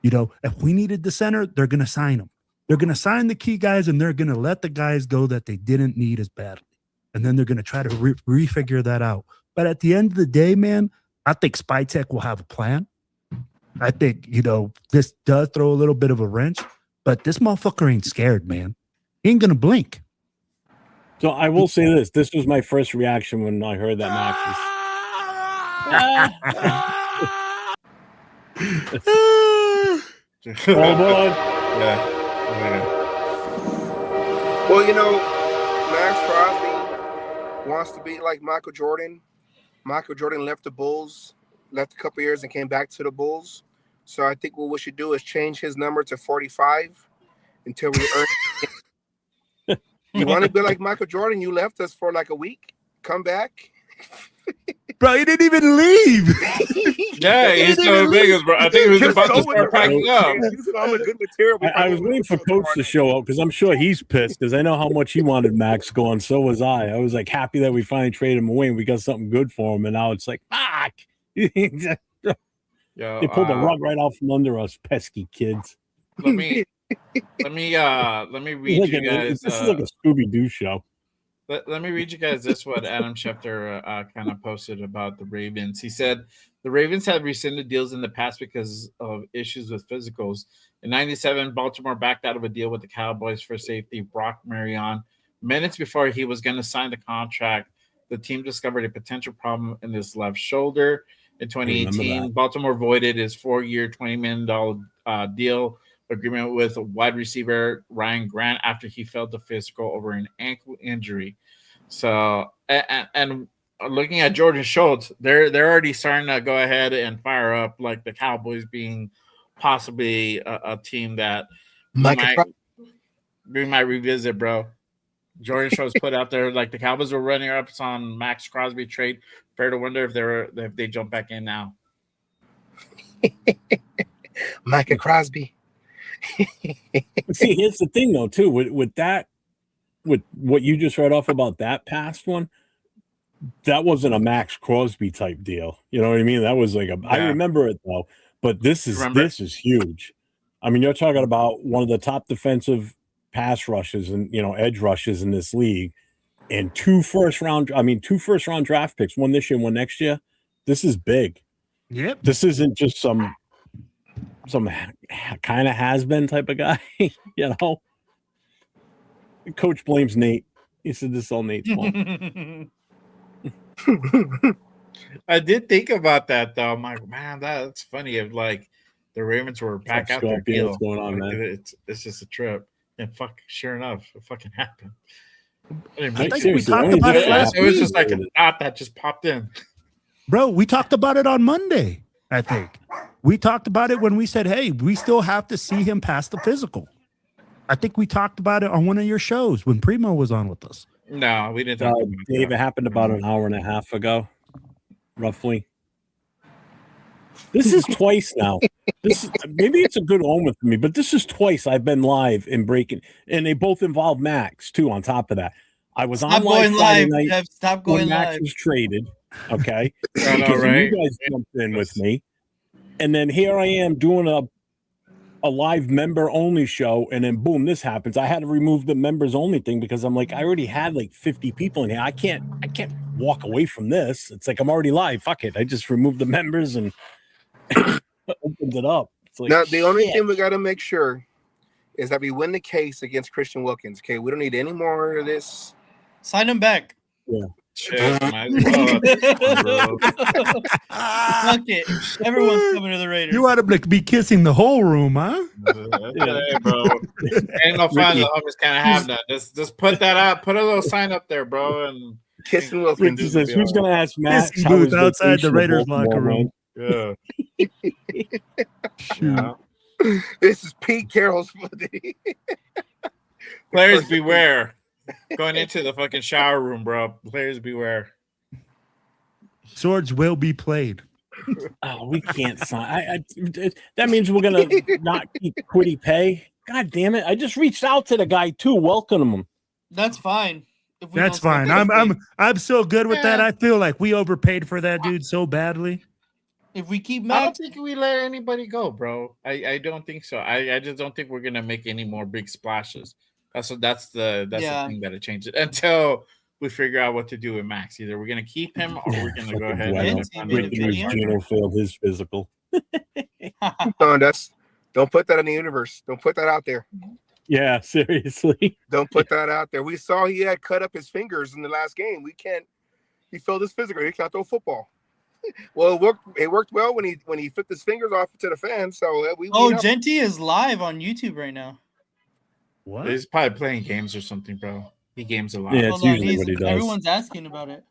You know, if we needed the center, they're going to sign them. They're going to sign the key guys, and they're going to let the guys go that they didn't need as badly. And then they're going to try to refigure that out. But at the end of the day, man, I think Spytek will have a plan. I think, you know, this does throw a little bit of a wrench, but this motherfucker ain't scared, man. He ain't going to blink. So I will say this. This was my first reaction when I heard that Max was... Hold on. Yeah. Well, you know, Maxx Crosby wants to be like Michael Jordan. Michael Jordan left the Bulls, left a couple years, and came back to the Bulls. So I think what we should do is change his number to 45 until we earn. You want to be like Michael Jordan? You left us for like a week. Come back. Bro, he didn't even leave. Yeah, he's so big, bro. I think he was about to start packing up. I was waiting for Coach to show up, because I'm sure he's pissed, because I know how much he wanted Max gone. So was I. I was like happy that we finally traded him away and we got something good for him. And now it's like, fuck. Yo, they pulled the rug right out from under us, pesky kids. Let me read you guys. This is like a Scooby-Doo show. Let me read you guys this, what Adam Schefter kind of posted about the Ravens. He said, the Ravens have rescinded deals in the past because of issues with physicals. In 97, Baltimore backed out of a deal with the Cowboys for safety Brock Marion. Minutes before he was going to sign the contract, the team discovered a potential problem in his left shoulder. In 2018, Baltimore voided his 4-year, $20 million deal agreement with wide receiver Ryan Grant after he failed the physical over an ankle injury. So, and looking at Jordan Schultz, they're already starting to go ahead and fire up like the Cowboys being possibly a team that we might revisit, bro. Jordan Schultz put out there like the Cowboys were running up on Maxx Crosby trade. Fair to wonder if they jump back in now. Maxx Crosby. See, here's the thing though, too, with what you just read off about that past one, that wasn't a Maxx Crosby type deal. You know what I mean? That was like I remember it though, but this is huge. I mean, you're talking about one of the top defensive pass rushes and, you know, edge rushes in this league, and two first round draft picks, one this year, one next year. This is big. Yep. This isn't just some kind of has-been type of guy, you know. Coach blames Nate. He said this is all Nate's fault. I did think about that though. I'm like, man, that's funny. If like the Ravens were back out their deal, what's going on, like, man? it's just a trip. And sure enough, it fucking happened. I think we talked about it last week. It was just like a thought that just popped in. Bro, we talked about it on Monday. I think we talked about it when we said, "Hey, we still have to see him pass the physical." I think we talked about it on one of your shows when Primo was on with us. No, we didn't talk about Dave, that. it happened about an hour and a half ago, roughly. This is twice now. Maybe it's a good omen for me, but this is twice I've been live and breaking, and they both involve Maxx too. On top of that, I was Stop on live going Friday live, night Jeff. Stop when going Maxx live. was traded. Okay, I know, because right? you guys jumped in with me, and then here I am doing a live member only show, and then boom, this happens. I had to remove the members only thing because I'm like, I already had like 50 people in here. I can't walk away from this. It's like I'm already live. Fuck it. I just removed the members and opened it up. It's like, Now, the only shit. thing we got to make sure is that we win the case against Christian Wilkins. Okay, we don't need any more of this. Sign him back. Shit, might as well. Fuck it. Everyone's coming to the Raiders. You ought to be kissing the whole room, huh? Hey, bro. Ain't no fun. The homies can't have that. Just put that up. Put a little sign up there, bro. And Kissing Wilkins. Ricky says, who's going to ask Max Kissing how booth his outside the vacation Raiders in Baltimore locker room. yeah. Shoot. This is Pete Carroll's. Players beware. Going into the fucking shower room, bro. Players beware. Swords will be played. Oh, we can't sign. That means we're gonna not keep Quiddy Pay. God damn it! I just reached out to the guy too, welcoming him. That's fine. If we That's don't fine. sign I'm so good with that. I feel like we overpaid for that dude so badly. If we keep I don't Max, think we let anybody go, bro. I don't think so. I just don't think we're gonna make any more big splashes. That's the thing that it changes until we figure out what to do with Max. Either we're gonna keep him or we're gonna go ahead and Gino failed his physical. Don't put that in the universe. Don't put that out there. Yeah, seriously. Don't put that out there. We saw he had cut up his fingers in the last game. He failed his physical. He can't throw football. Well, it worked well when he flipped his fingers off to the fans. So Genty is live on YouTube right now. What? He's probably playing games or something, bro. He games a lot. Yeah, it's usually what he does. Everyone's asking about it.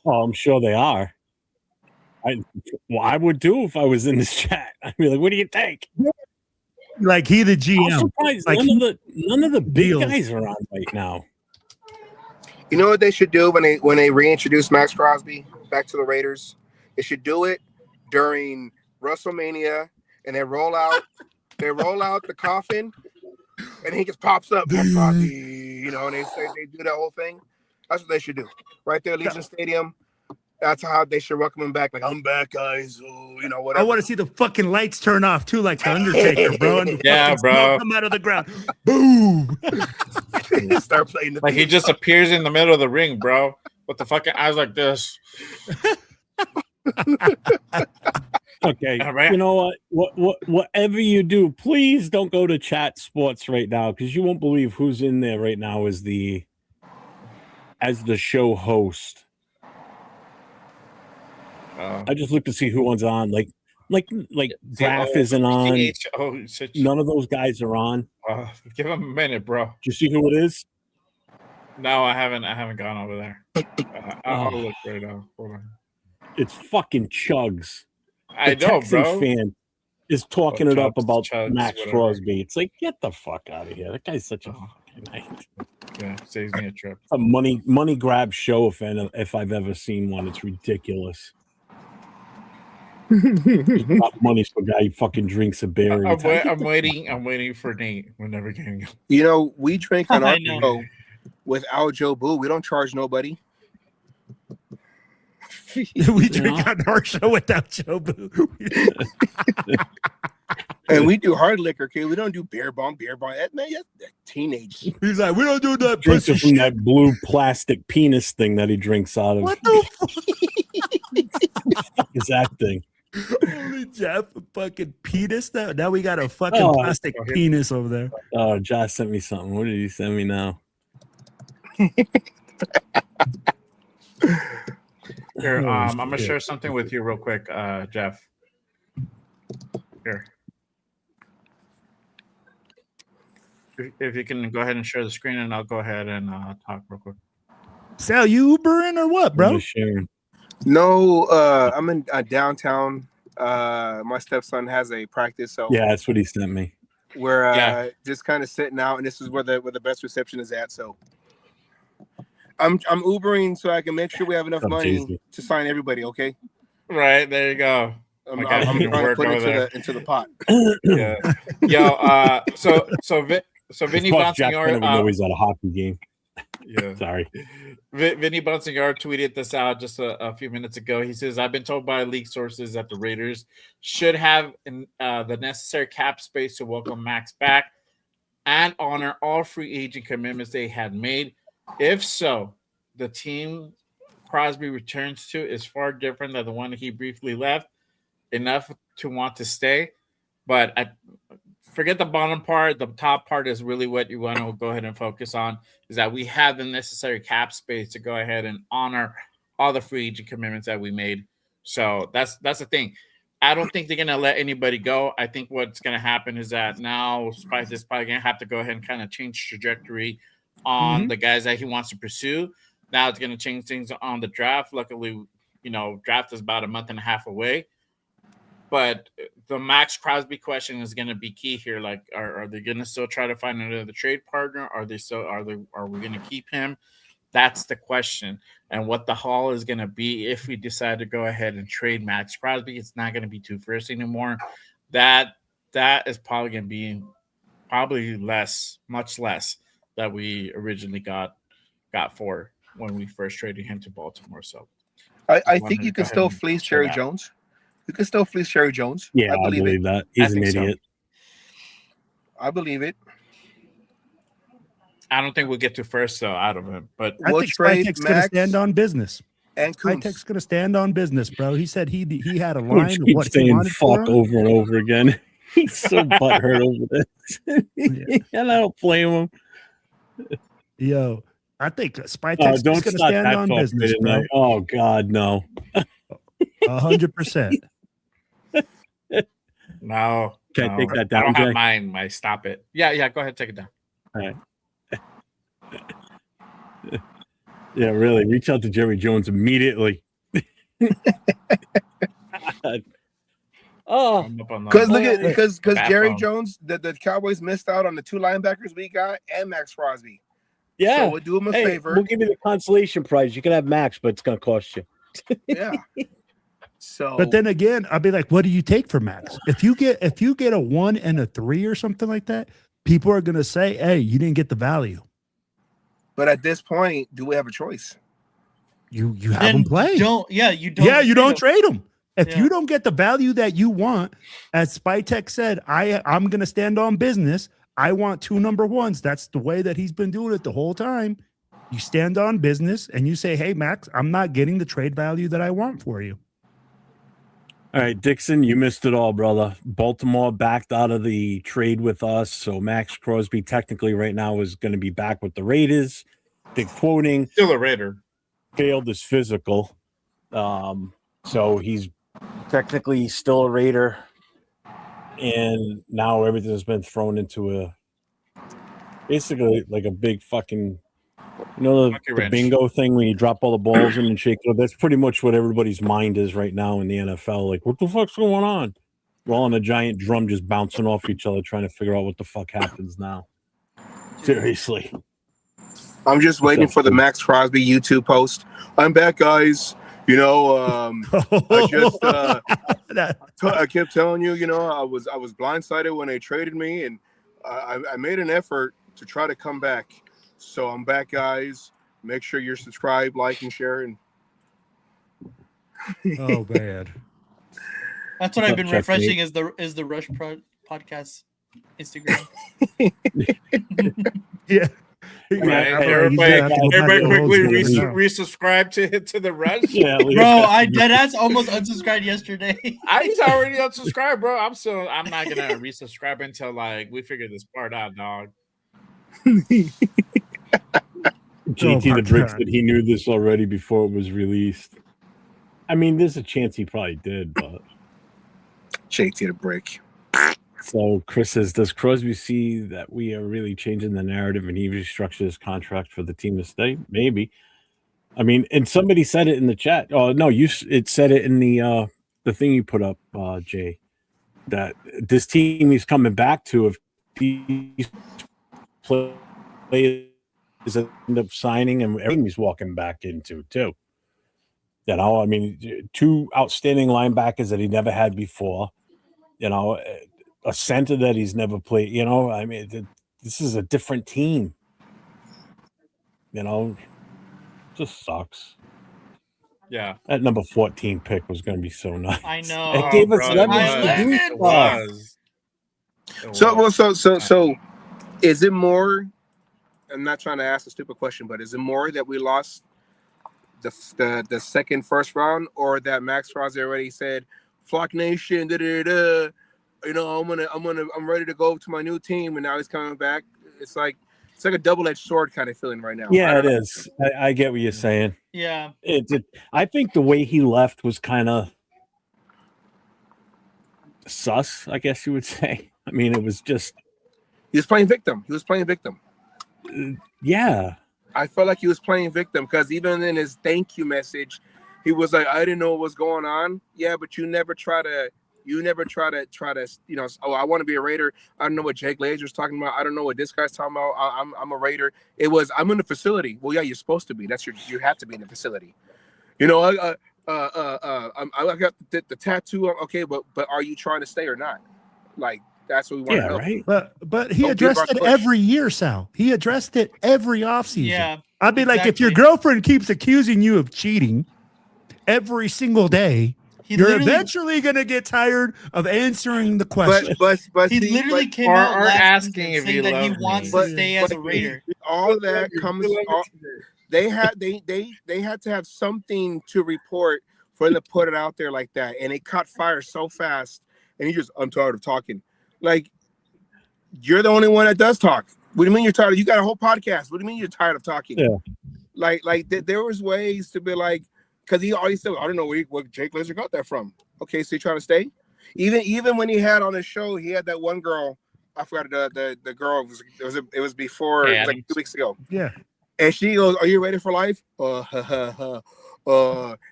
Oh, I'm sure they are. I would too if I was in this chat. I'd be like, "What do you think?" Like he the I'm GM. surprised Like none of the big deals. guys are on right now. You know what they should do when they reintroduce Maxx Crosby back to the Raiders? They should do it during WrestleMania, and they roll out the coffin, and he just pops up, Maxx Crosby, and they do that whole thing. That's what they should do right there, Legion Stadium. That's how they should welcome him back. Like, I'm back, guys. Whatever. I want to see the fucking lights turn off too, like the Undertaker, bro. And the Yeah, fucking bro. smoke come out of the ground. Boom. Start playing the Like he just appears in the middle of the ring, bro. With the fucking eyes like this. Okay, All right. you know what? Whatever you do, please don't go to Chat Sports right now because you won't believe who's in there right now as the show host. I just looked to see who one's on. Like Graf isn't on. None of those guys are on. Give him a minute, bro. Do you see who it is? No, I haven't gone over there. I'll look right now. Hold on. It's fucking Chugs. I know, Texans bro. fan is talking it up about Chugs, Maxx whatever. Crosby. It's like, get the fuck out of here. That guy's such a fucking night. Yeah, saves me a trip. A money grab show if I've ever seen one. It's ridiculous. Not money for a guy who fucking drinks a beer. I'm waiting for Nate. We're never getting him. We drink on our I know. show without Joe Boo. We don't charge nobody. We drink on our show without Joe Boo. And we do hard liquor, okay? We don't do beer bomb. That teenage. He's like, we don't do that. Drinks Pussy it from shit. that blue plastic penis thing that he drinks out of. What the fuck? Is that thing? Holy Jeff, fucking penis. Now we got a fucking plastic penis over there. Oh, Josh sent me something. What did he send me now? Here, I'm gonna share something with you real quick, Jeff. Here. If you can go ahead and share the screen, and I'll go ahead and talk real quick. Sal, you Ubering or what, bro? Sharing. No, I'm in downtown My stepson has a practice, so Yeah, that's what he sent me. we're just kind of sitting out, and this is where the best reception is at. So I'm Ubering so I can make sure we have enough What's up, money Jay-Z? to sign everybody. Okay, Right there you go. I'm My guy trying putting to work put it over there. into the pot. Yeah. Yo, so Vinny Plus, Jack Bonsignor, never know he's at a hockey game. yeah. Sorry. Vinny Bonsignor tweeted this out just a few minutes ago. He says, I've been told by league sources that the Raiders should have the necessary cap space to welcome Maxx back and honor all free agent commitments they had made. If so, the team Crosby returns to is far different than the one he briefly left, enough to want to stay. But forget the bottom part. The top part is really what you want to go ahead and focus on, is that we have the necessary cap space to go ahead and honor all the free agent commitments that we made. So that's the thing. I don't think they're going to let anybody go. I think what's going to happen is that now Spice is probably going to have to go ahead and kind of change trajectory on the guys that he wants to pursue. Now it's going to change things on the draft. Luckily, draft is about a month and a half away. But the Maxx Crosby question is going to be key here. Like, are they going to still try to find another trade partner? Are we going to keep him? That's the question. And what the haul is going to be if we decide to go ahead and trade Maxx Crosby. It's not going to be 2 firsts anymore. That is probably going to be much less that we originally got for when we first traded him to Baltimore. So I think you can still fleece Jerry Jones. You can still fleece Jerry Jones. Yeah, I believe that. He's an idiot. I believe it. I don't think we'll get to first though out of him, but I think Spytek's going to stand on business. And Spytek's going to stand on business, bro. He said he had a line of what he saying wanted fuck over and over again. He's so butthurt over this, and I don't blame him. Yo, I think Spytek's going to stand on business, bro. Oh God, no. 100%. No. Can I take that down? I don't Jay? have mine. Stop it. Yeah. Go ahead, take it down. All right. Yeah, really. Reach out to Jerry Jones immediately. Oh, because Jerry Jones, the Cowboys missed out on the 2 linebackers we got and Maxx Crosby. Yeah, so we'll do him a favor. We'll give you the consolation prize. You can have Max, but it's going to cost you. Yeah. So, but then again, I'll be like, what do you take for Max? If you get a 1 and a 3 or something like that, people are going to say, hey, you didn't get the value. But at this point, do we have a choice? You have them play. You don't. You don't trade them. If you don't get the value that you want, as Spytek said, I'm going to stand on business. I want 2 number 1s. That's the way that he's been doing it the whole time. You stand on business and you say, hey, Max, I'm not getting the trade value that I want for you. All right, Dixon, you missed it all, brother. Baltimore backed out of the trade with us, so Maxx Crosby technically right now is going to be back with the Raiders. Big quoting. Still a Raider. Failed his physical. So he's technically still a Raider. And now everything's been thrown into basically like a big fucking, the bingo thing when you drop all the balls in and shake it up. That's pretty much what everybody's mind is right now in the NFL. Like, what the fuck's going on? We're all on a giant drum just bouncing off each other trying to figure out what the fuck happens now. Seriously. I'm just waiting for the Maxx Crosby YouTube post. I'm back, guys. I kept telling you, I was blindsided when they traded me, and I made an effort to try to come back. So I'm back, guys. Make sure you're subscribed, like, and share. And oh man, that's what I've been refreshing is the Rush podcast Instagram. Yeah. Right. Everybody quickly resubscribe to the Rush. Yeah, bro, I deadass almost unsubscribed yesterday. I already unsubscribed, bro. I'm not gonna resubscribe until we figure this part out, dog. JT the Brick said he knew this already before it was released. I mean, there's a chance he probably did, but JT the Brick. So Chris says, does Crosby see that we are really changing the narrative and he restructured his contract for the team to stay? Maybe. I mean, and somebody said it in the chat. Oh no, it said it in the the thing you put up, Jay, that this team he's coming back to, if these players end up signing and everything he's walking back into too. You know, I mean, 2 outstanding linebackers that he never had before. You know, a center that he's never played. You know, I mean, this is a different team. You know, just sucks. Yeah. That number 14 pick was going to be so nice. I know. It gave us bro, leverage to do it stuff. was. So is it more? I'm not trying to ask a stupid question, but is it more that we lost the second first round, or that Maxx Crosby already said, "Flock Nation, you know, I'm ready to go to my new team," and now he's coming back? It's like a double-edged sword kind of feeling right now. Yeah, it is. I get what you're saying. Yeah. I think the way he left was kind of sus, I guess you would say. I mean, it was just. He was playing victim. Yeah. I felt like he was playing victim, because even in his thank you message, he was like, "I didn't know what was going on." Yeah, but you never try to, you know, oh, I want to be a Raider. I don't know what Jake Lazer's talking about. I don't know what this guy's talking about. I'm a Raider. It was, I'm in the facility. Well, yeah, you're supposed to be. You have to be in the facility. You know, I got the tattoo. Okay, but are you trying to stay or not? Like, that's what we want to know. Right. But he addressed it every year, Sal. He addressed it every offseason. Yeah. I mean, like, if your girlfriend keeps accusing you of cheating every single day, you're eventually going to get tired of answering the question. But he literally came out asking if saying that he wants to stay as a Raider. All that comes. They had to have something to report for them to put it out there like that, and it caught fire so fast. And he just, "I'm tired of talking." Like, you're the only one that does talk. What do you mean you're tired? You got a whole podcast. What do you mean you're tired of talking? Yeah. Like there was ways to be like, because he always said, "I don't know where Jake Lazer got that from." Okay, so you trying to stay? Even when he had on his show, he had that one girl. I forgot the girl. It was before. It was like 2 weeks ago. Yeah. And she goes, "Are you ready for life?" And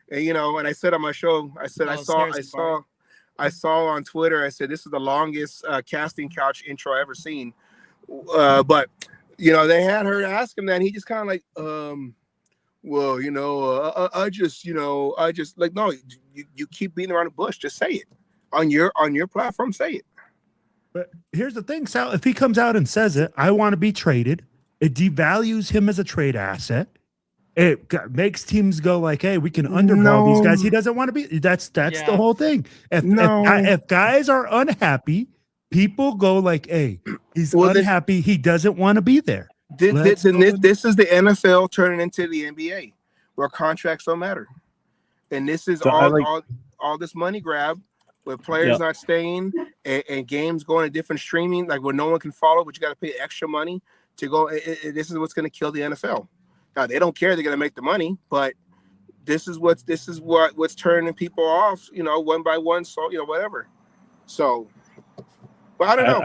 you know, and I said on my show, I said, I saw on Twitter, I said, "This is the longest casting couch intro I ever seen." But you know, they had her ask him that, and he just kind of like, "Well, you know, I just like, no, you keep beating around the bush. Just say it on your platform. Say it." But here's the thing, Sal. If he comes out and says it, "I want to be traded," it devalues him as a trade asset. It makes teams go like, "Hey, we can underball these guys." He doesn't want to be. That's the whole thing. If guys are unhappy, people go like, "Hey, he's unhappy. He doesn't want to be there." This is the NFL turning into the NBA, where contracts don't matter, and this is all this money grab with players not staying and games going to different streaming, like where no one can follow, but you got to pay extra money to go. This is what's going to kill the NFL. Now, they don't care; they're going to make the money, but this is what's turning people off. You know, one by one. So, you know, whatever. So, but I don't know.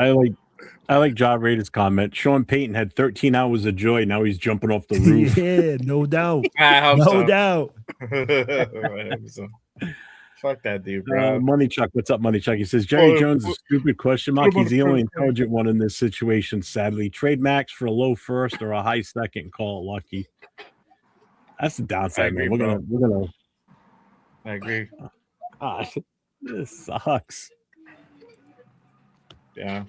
I like John Rader's comment. Sean Payton had 13 hours of joy. Now he's jumping off the roof. Yeah, no doubt. I hope no doubt. So. Fuck that dude, bro. Money Chuck, what's up, Money Chuck? He says Jerry Jones is a stupid question mark. He's the only intelligent one in this situation. Sadly, trade Maxx for a low first or a high second and call it lucky. That's the downside, man. We're gonna. I agree. This sucks. Yeah.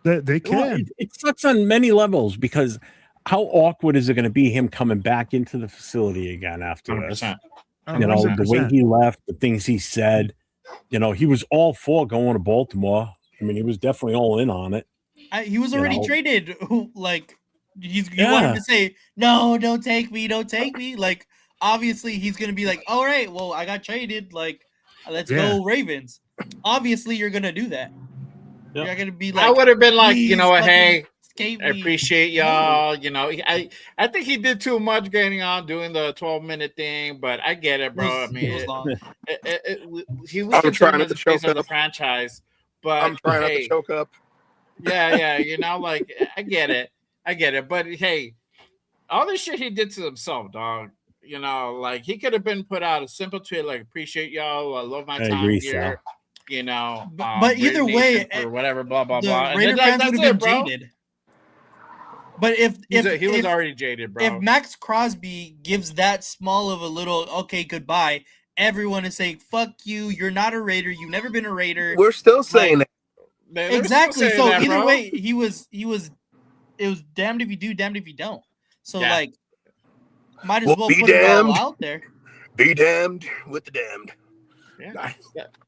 They can. Well, it sucks on many levels, because how awkward is it going to be him coming back into the facility again after 100%. this? You know, 100%. The way he left, the things he said, you know, he was all for going to Baltimore. I mean, he was definitely all in on it. He was already traded. Like, you wanted to say, "No, don't take me. Like, obviously, he's going to be like, "All right, well, I got traded. Like, let's go Ravens." Obviously, you're going to do that. You're not going to be like, I would have been like, you know, "Hey, I appreciate y'all." You know, I think he did too much getting on doing the 12-minute thing, but I get it, bro. I mean, he was trying not to choke up the franchise, but I'm trying not to choke up. Yeah, you know, like, I get it, but hey, all this shit he did to himself, dog. You know, like he could have been put out a simple tweet like, "Appreciate y'all. I love my I time agree, here." Sal. You know, But either Raider way, Nation or whatever, blah blah the blah. And Raider then fans would that's have it, been bro. jaded. But He was already jaded, bro. If Maxx Crosby gives that small of a little okay goodbye, everyone is saying "fuck you." You're not a Raider. You've never been a Raider. We're still saying that. They're Exactly. still saying So that, either bro. way, it was damned if you do, damned if you don't. So Yeah. like, might as Well, well be put it all damned. out there. Be damned with the damned. Yeah.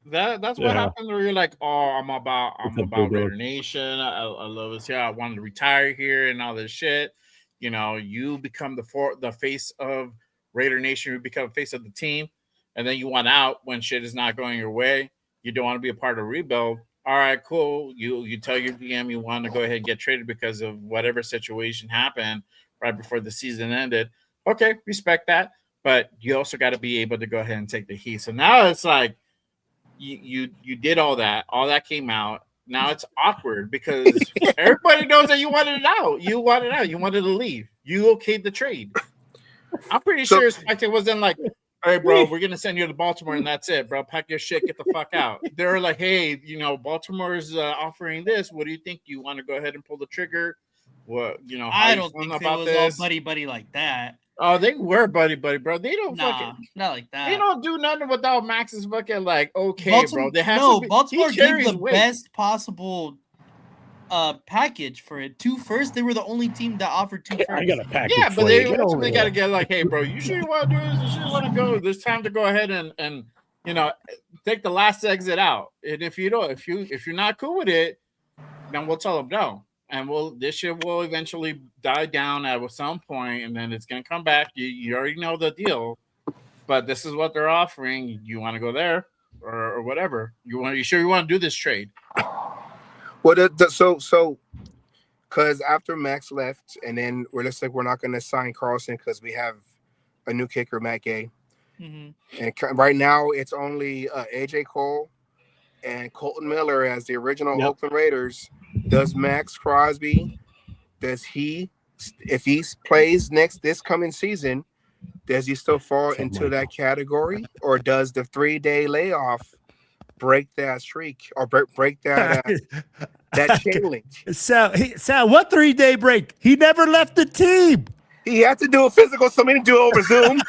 That's what Yeah. happens where you're like, oh, I'm about It's a big Raider old- Nation. I love this here. I wanted to retire here and all this shit. You know, you become the face of Raider Nation. You become face of the team, and then you want out when shit is not going your way. You don't want to be a part of rebuild. All right, cool. You tell your GM you want to go ahead and get traded because of whatever situation happened right before the season ended. Okay, respect that. But you also got to be able to go ahead and take the heat. So now it's like you did all that. All that came out. Now it's awkward because everybody knows that you wanted it out. You wanted out. You wanted to leave. You okayed the trade. I'm pretty sure Spectre wasn't like, all right, bro, we're going to send you to Baltimore and that's it, bro. Pack your shit. Get the fuck out. They're like, hey, you know, Baltimore's offering this. What do you think? You want to go ahead and pull the trigger? What, you know, how I you don't feeling think it about was this? all buddy like that. Oh, they were buddy, bro. They don't Nah, not like that. They don't do nothing without Max's fucking like, okay, bro. They have to be, Baltimore he gave carries the weight. best possible package for it. 2 firsts. They were the only team that offered 2 firsts. I got a package. Yeah, but for they you. Get over ultimately got to here. get like, hey, bro, you sure you want to do this? You sure you want to go? There's time to go ahead and you know take the last exit out. And if you don't, if you're not cool with it, then we'll tell them no. And this shit will eventually die down at some point, and then it's gonna come back. You already know the deal, but this is what they're offering. You want to go there or whatever? You sure you want to do this trade? Well, so because after Max left, and then we're just like we're not going to sign Carlson because we have a new kicker, Matt Gay, and right now it's only AJ Cole and Colton Miller as the original Oakland Raiders. Does Maxx Crosby, if he plays this coming season, does he still fall into that category, or does the 3-day layoff break that streak or break that that chain link? Sal, what 3-day break? He never left the team. He had to do a physical, so many do it over Zoom.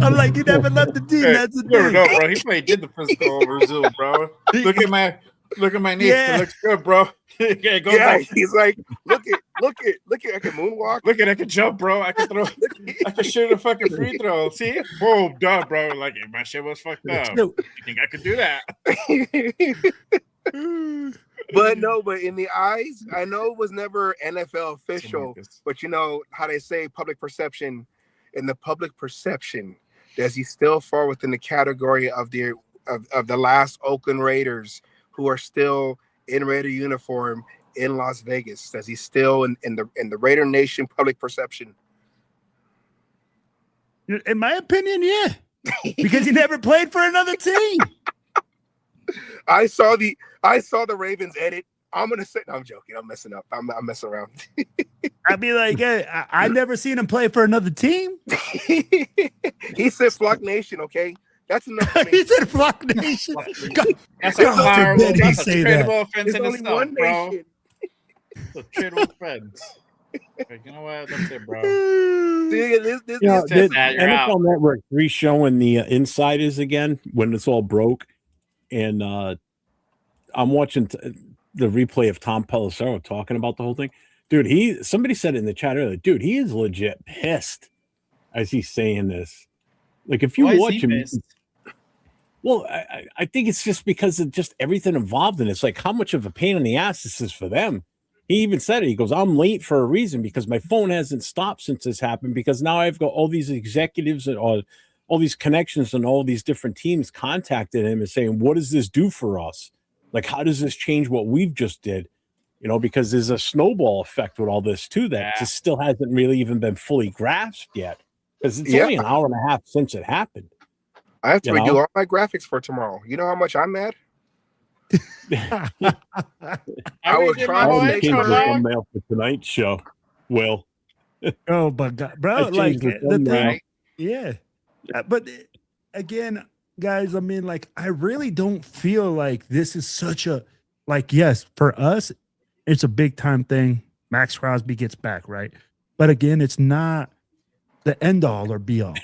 I'm like, he never left the team. Hey, That's the you never thing. know, bro. He did the physical over Zoom, bro. Look at my knee. Yeah. It looks good, bro. He's like, look at, I can moonwalk. Look at, I can jump, bro. I can throw. I can shoot a fucking free throw. See, boom, done, bro. Like my shit was fucked up. You think I could do that? But in the eyes, I know it was never NFL official, but you know how they say public perception. In the public perception, does he still fall within the category of the last Oakland Raiders who are still in Raider uniform in Las Vegas? Does he still in the Raider Nation public perception? In my opinion, yeah, because he never played for another team. I saw the Ravens edit. I'm gonna say, no, I'm joking. I'm messing up. I'm messing around. I'd be like, hey, I never seen him play for another team. He said Flock Nation, okay? That's enough for me. He said Flock Nation. That's a horrible. Did he That's a say that? tradable offense There's in only itself, one bro. nation. It's a tradable offense. Like, you know what? That's it, bro. See, this You know, is the that you're out. NFL Network re-showing the insiders again when it's all broke, and I'm watching the replay of Tom Pelissero talking about the whole thing. Dude, somebody said it in the chat earlier. Dude, he is legit pissed as he's saying this. Like, if you watch him, well, I think it's just because of just everything involved in it. It's like how much of a pain in the ass this is for them. He even said it. He goes, I'm late for a reason because my phone hasn't stopped since this happened because now I've got all these executives and all these connections and all these different teams contacted him and saying, what does this do for us? Like, how does this change what we've just did? You know, because there's a snowball effect with all this too that just still hasn't really even been fully grasped yet. Because it's only an hour and a half since it happened. I have to redo all my graphics for tomorrow. You know how much I'm mad? I was trying to All the make kids sure are thumbnail for tonight's show. Will. Oh, but God, bro, I like changed the the thing, Right? yeah. But again, guys, I mean, like, I really don't feel like this is such a like. Yes, for us, it's a big time thing. Maxx Crosby gets back, right? But again, it's not the end all or be all.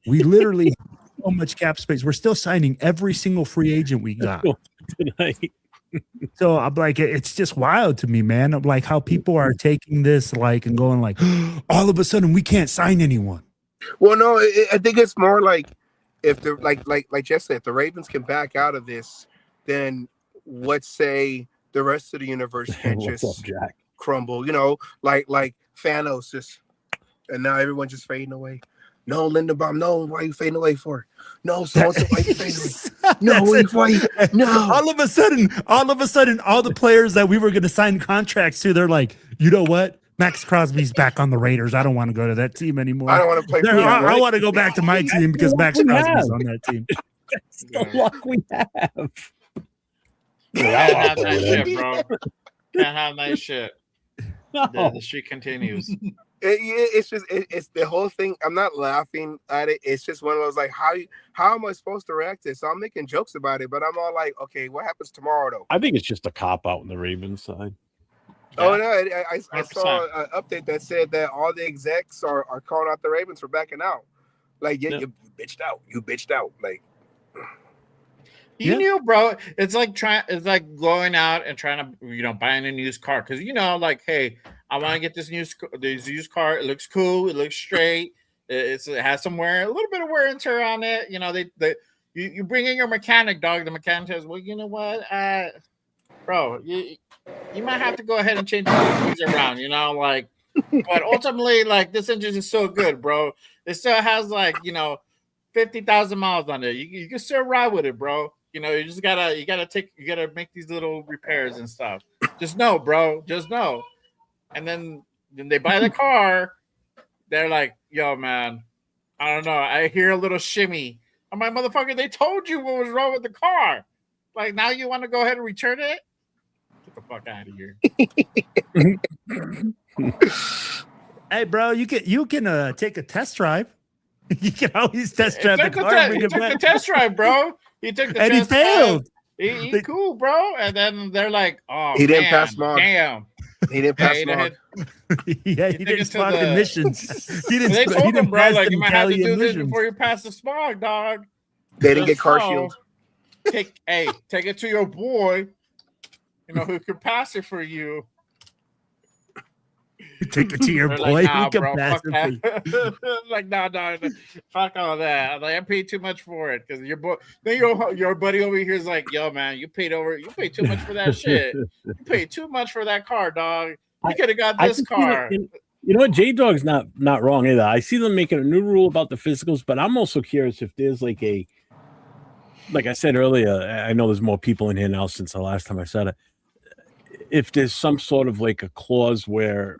We literally have so much cap space. We're still signing every single free agent we got. Tonight. So I'm like, it's just wild to me, man. I'm like how people are taking this like and going like, all of a sudden we can't sign anyone. Well, no, I think it's more like if the like Jeff said, if the Ravens can back out of this, then let's say the rest of the universe can What's just up, Jack? crumble, like Thanos just, and now everyone's just fading away. No, Lindenbaum, no, why are you fading away for? No, so why are you fading away? No, why? No. All of a sudden, all the players that we were going to sign contracts to, they're like, you know what? Maxx Crosby's back on the Raiders. I don't want to go to that team anymore. I don't want to play for you. I want to go back to my team because Maxx Crosby's on that team. That's the luck we have. Can't have that shit, bro. Can't have that shit. No. The streak continues. It's just it's the whole thing. I'm not laughing at it. It's just one of those like how am I supposed to react to it? So I'm making jokes about it, but I'm all like, okay, what happens tomorrow though? I think it's just a cop out on the Ravens side. Oh no, I 100%. saw an update that said that all the execs are calling out the Ravens for backing out. Like you bitched out. You bitched out. Like You knew, bro. It's like going out and trying to, buying a used car. Because, like, hey, I want to get this used car. It looks cool. It looks straight. It has a little bit of wear and tear on it. You bring in your mechanic, dog. The mechanic says, well, you know what? Bro, you might have to go ahead and change things around, but ultimately, like, this engine is so good, bro. It still has, 50,000 miles on it. You can still ride with it, bro. You just gotta make these little repairs and stuff. Just know, bro. Just know. And then they buy the car. They're like, yo, man, I don't know. I hear a little shimmy. I'm like, motherfucker, they told you what was wrong with the car. Like, now you want to go ahead and return it? Get the fuck out of here. Hey, bro, you can take a test drive. You can always test drive the car. He took the test drive, bro. He took the and test he failed. He cool, bro. And then they're like, oh, he didn't pass smog. Damn. He didn't pass smog. Yeah, he didn't spot emissions. They told him, bro, like, you might have to do this before you pass the smog, dog. They didn't get car shield. Take it to your boy, who can pass it for you. Take it to your boy. Like, nah, who can bro, pass fuck it for you. like, no, fuck all that. Like, I paid too much for it because your buddy over here is like, yo, man, you paid too much for that shit. You paid too much for that car, dog. You could have got this car. You know what? J-Dog's not wrong either. I see them making a new rule about the physicals, but I'm also curious if there's like I said earlier, I know there's more people in here now since the last time I said it. If there's some sort of like a clause where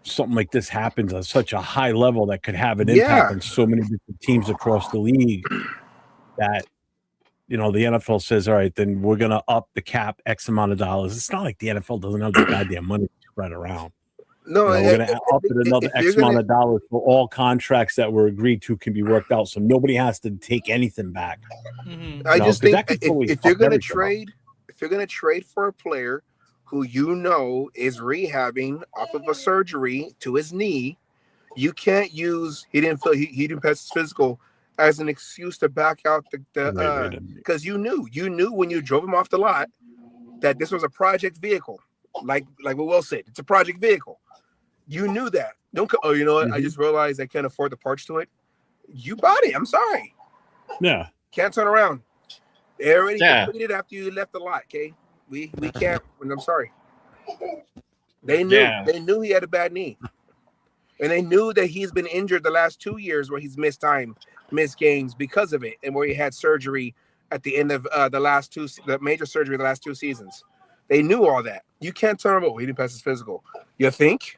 something like this happens at such a high level that could have an impact on so many different teams across the league that, the NFL says, all right, then we're going to up the cap X amount of dollars. It's not like the NFL doesn't have the goddamn money to spread around. No, we're going to up it another X amount of dollars for all contracts that were agreed to can be worked out. So nobody has to take anything back. Mm-hmm. I just think if you're going to trade for a player who is rehabbing off of a surgery to his knee, you can't use he didn't pass his physical as an excuse to back out because you knew when you drove him off the lot that this was a project vehicle, like what Will said, it's a project vehicle. You knew that. Don't you know what? Mm-hmm. I just realized I can't afford the parts to it. You bought it. I'm sorry. Yeah. Can't turn around. They already completed after you left the lot. Okay. We can't. I'm sorry. They knew he had a bad knee, and they knew that he's been injured the last 2 years where he's missed games because of it, and where he had surgery at the end of the major surgery the last 2 seasons. They knew all that. You can't turn him over. He didn't pass his physical. You think?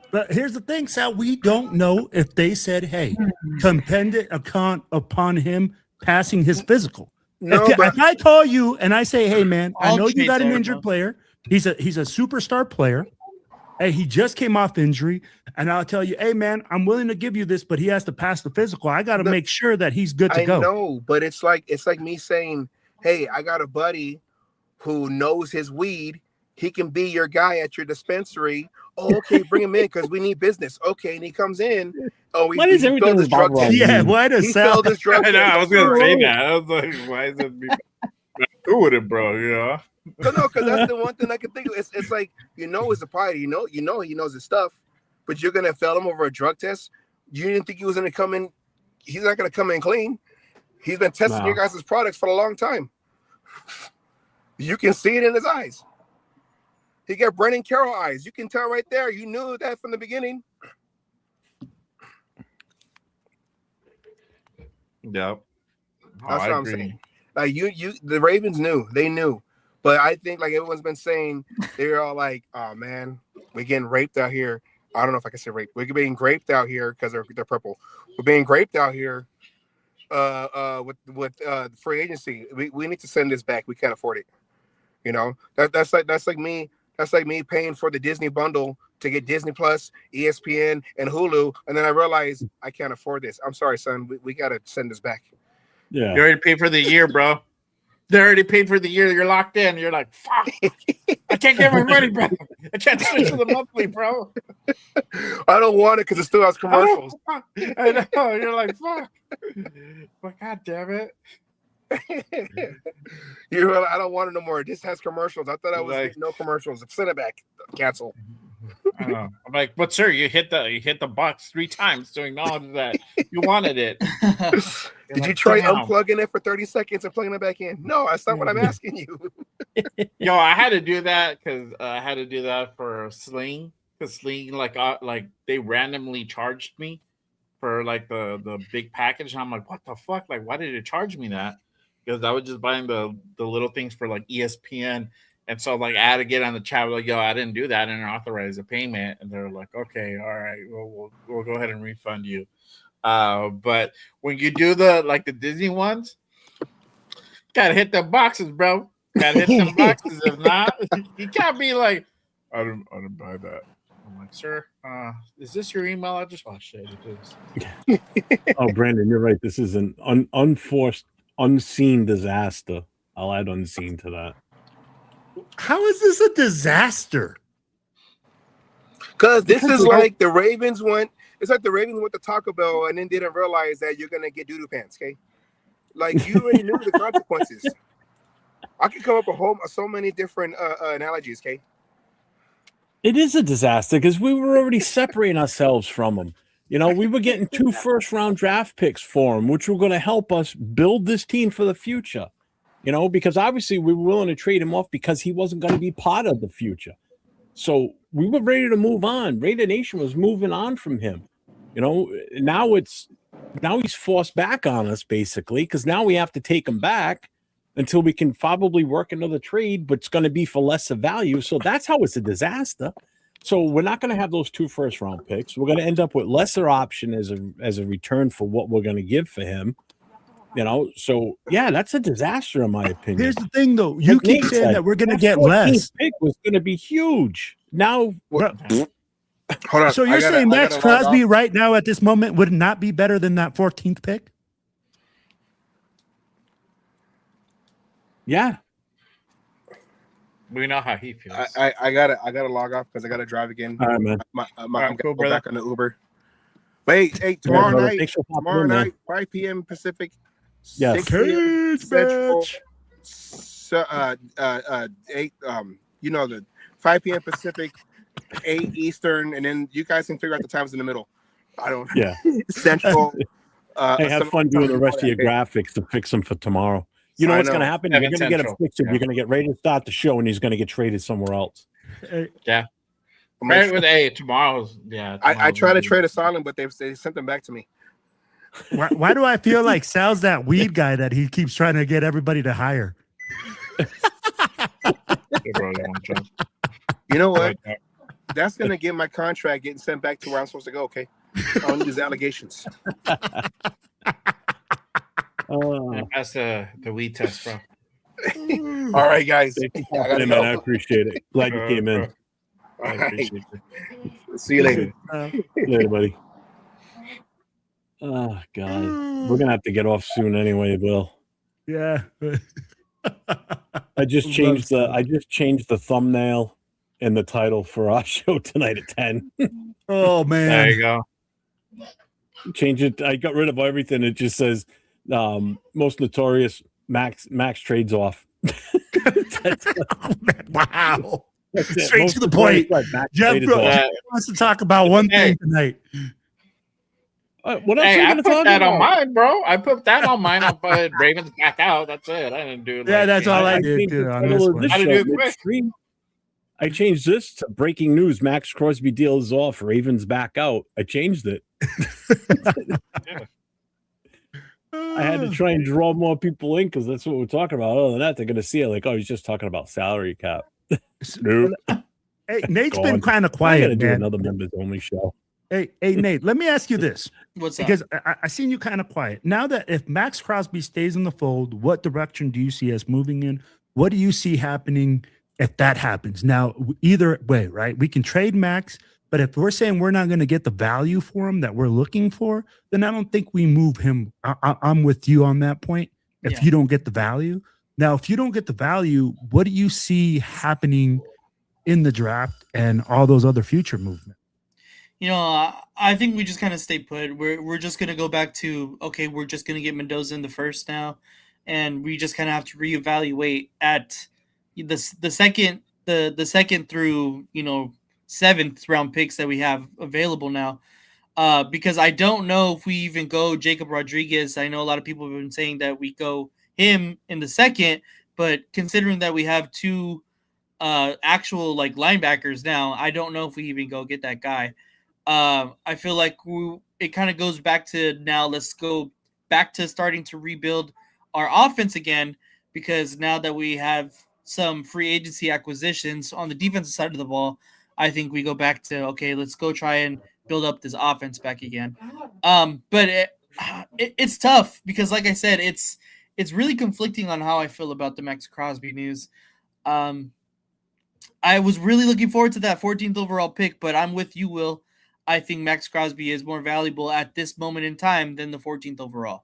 But here's the thing, Sal. We don't know if they said, "Hey, dependent upon him passing his physical." No, if I call you and I say, "Hey, man, I know you got an injured player. He's a superstar player. Hey, he just came off injury, and I'll tell you, hey man, I'm willing to give you this, but he has to pass the physical. I got to make sure that he's good to go. I know, but it's like me saying, hey, I got a buddy who knows his weed. He can be your guy at your dispensary. Oh, okay, bring him in because we need business. Okay, and he comes in. Oh, Why does everything failed his drug revolve around test. Yeah, weed? why does He Sal? failed his drug I know. test. I was gonna say that. I was like, why is it me? Who with it, bro? You know? No, because that's the one thing I can think of. It's like it's a party. You know he knows his stuff, but you're gonna fail him over a drug test. You didn't think he was gonna come in. He's not gonna come in clean. He's been testing your guys' products for a long time. You can see it in his eyes. He got Brennan Carroll eyes. You can tell right there. You knew that from the beginning. Yep. That's what I'm saying. Like the Ravens knew. They knew. But I think like everyone's been saying, they're all like, oh man, we're getting raped out here. I don't know if I can say rape. We're being raped out here because they're purple. We're being raped out here with free agency. We need to send this back. We can't afford it. You know, that's like me paying for the Disney bundle to get Disney Plus, ESPN, and Hulu, and then I realize I can't afford this. I'm sorry, son. We gotta send this back. Yeah, You already paid for the year, bro. They already paid for the year. You're locked in. You're like, fuck. I can't get my money back. I can't switch to the monthly, bro. I don't want it because it still has commercials. I know. You're like, fuck. But god damn it. I don't want it no more. This has commercials. I thought I was like, no commercials. Send it back. Cancel. I know. I'm like, but sir, you hit the box 3 times to acknowledge that you wanted it. Did you try unplugging it for 30 seconds and plugging it back in? No, that's not what I'm asking you. Yo, I had to do that because I had to do that for Sling. Because Sling, like they randomly charged me for like the big package. And I'm like, what the fuck? Like, why did it charge me that? Because I was just buying the little things for like ESPN. And so like I had to get on the chat like, yo, I didn't do that and authorize a payment. And they're like, okay, all right, we'll go ahead and refund you. But when you do the Disney ones, gotta hit the boxes, bro. Gotta hit them boxes. If not, you can't be like, I didn't buy that. I'm like, sir, is this your email address? Oh shit, it is. Oh, Brandon, you're right. This is an unforced, unseen disaster. I'll add unseen to that. How is this a disaster? Because this is like the Ravens went. It's like the Ravens went to Taco Bell and then didn't realize that you're gonna get doo-doo pants. Okay, like you already knew the consequences. I could come up with so many different analogies. Okay, it is a disaster because we were already separating ourselves from them. You know, we were getting 2 first-round draft picks for him, which were going to help us build this team for the future. You know, because obviously we were willing to trade him off because he wasn't going to be part of the future. So we were ready to move on. Raider Nation was moving on from him. You know, now he's forced back on us basically because now we have to take him back until we can probably work another trade, but it's going to be for lesser value. So that's how it's a disaster. So we're not going to have those 2 first-round picks. We're going to end up with lesser option as a return for what we're going to give for him. You know, so yeah, that's a disaster in my opinion. Here's the thing, though. You keep saying that we're going to get 14th less. Pick was going to be huge. Now, hold on. So you're saying Maxx Crosby right now at this moment would not be better than that 14th pick? Yeah, we know how he feels. I gotta log off because I gotta drive again. all right, man. I'm cool, go back on the Uber. Wait, hey, tomorrow night, 5 p.m. Pacific. Yes. 6 p.m. Central. Bitch. So, 8. You know the 5 p.m. Pacific, 8 Eastern, and then you guys can figure out the times in the middle. I don't. Yeah. Central. Hey, have fun doing the rest of your graphics to fix them for tomorrow. You know what's going to happen? You're going to get him fixed. You're going to get ready to start the show, and he's going to get traded somewhere else. Yeah. Right with tomorrow's. Yeah. I try to trade Asylum, but they sent them back to me. Why do I feel like Sal's that weed guy that he keeps trying to get everybody to hire? You know what? That's going to get my contract getting sent back to where I'm supposed to go, okay? I don't need these allegations. That's the weed test, bro. All right, guys. Thank you, man. I appreciate it. Glad you came in. I appreciate you. See you later. Later, buddy. Oh God, we're gonna have to get off soon anyway, Bill. Yeah. I just changed the thumbnail and the title for our show tonight at 10. Oh man. There you go. Change it. I got rid of everything. It just says most notorious Max trades off. Wow. That's it. Straight Most to the point. notorious Max Jeff traded Bro- off. Jeff wants to talk about one thing tonight. What else are Hey, you I gonna put talk that about? on mine, bro. I put that on mine. I put Ravens back out. That's it. I didn't do it. Yeah, that's all I I did changed too the on title this of one. this How to show do it quick. midstream. I changed this to breaking news. Maxx Crosby deal is off. Ravens back out. I changed it. I had to try and draw more people in because that's what we're talking about. Other than that, they're going to see it like, oh, he's just talking about salary cap. Nope. Hey, Nate's Gone. been kind of I'm quiet, going to do man. another members only show. Hey, Nate, let me ask you this. What's up? Because I seen you kind of quiet. Now that if Maxx Crosby stays in the fold, what direction do you see us moving in? What do you see happening if that happens? Now, either way, right? We can trade Max, but if we're saying we're not going to get the value for him that we're looking for, then I don't think we move him. I'm with you on that point. If you don't get the value. Now, if you don't get the value, what do you see happening in the draft and all those other future movements? You know, I think we just kind of stay put. We're just gonna go back to, okay, we're just gonna get Mendoza in the first now, and we just kind of have to reevaluate at the second through seventh round picks that we have available now. Because I don't know if we even go Jacob Rodriguez. I know a lot of people have been saying that we go him in the second, but considering that we have two actual like linebackers now, I don't know if we even go get that guy. I feel like it kind of goes back to now. Let's go back to starting to rebuild our offense again, because now that we have some free agency acquisitions on the defensive side of the ball, I think we go back to, okay, let's go try and build up this offense back again. But it's tough because, like I said, it's really conflicting on how I feel about the Maxx Crosby news. I was really looking forward to that 14th overall pick, but I'm with you, Will. I think Maxx Crosby is more valuable at this moment in time than the 14th overall.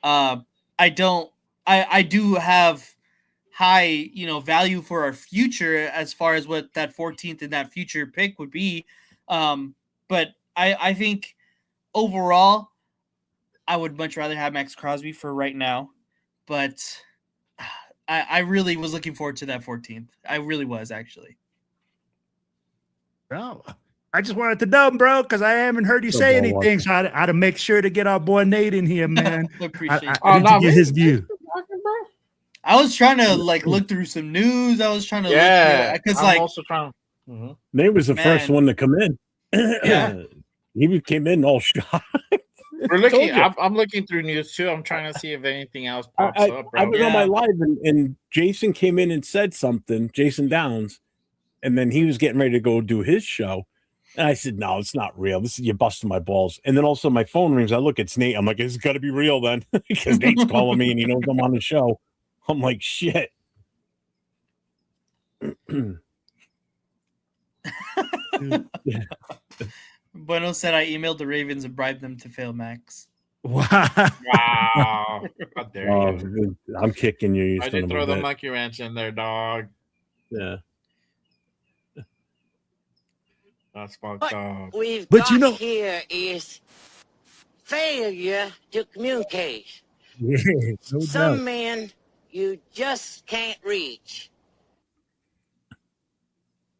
I do have high, value for our future as far as what that 14th and that future pick would be. But I think overall, I would much rather have Maxx Crosby for right now. But I really was looking forward to that 14th. I really was, actually. Oh, I just wanted to know, bro, because I haven't heard you say anything. So I had to make sure to get our boy Nate in here, man. I appreciate it. I need to get his view. I was trying to look through some news. I was trying to look because I'm also trying. Mm-hmm. Nate was the first one to come in. Yeah. He came in all shocked. We're looking. I'm looking through news too. I'm trying to see if anything else pops up. Bro. I was on my live, and Jason came in and said something. Jason Downs, and then he was getting ready to go do his show, and I said, "No, it's not real. This is you're busting my balls." And then also my phone rings. I look, it's Nate. I'm like, "It's got to be real then," because Nate's calling me and he knows I'm on the show. I'm like, "Shit." Yeah. Bueno said I emailed the Ravens and bribed them to fail Max. Wow. Wow. How dare you? I'm kicking you. I did throw the monkey wrench in there, dog. Yeah. That's fucked up. We've But got here is failure to communicate. Yeah, no doubt. Some men you just can't reach.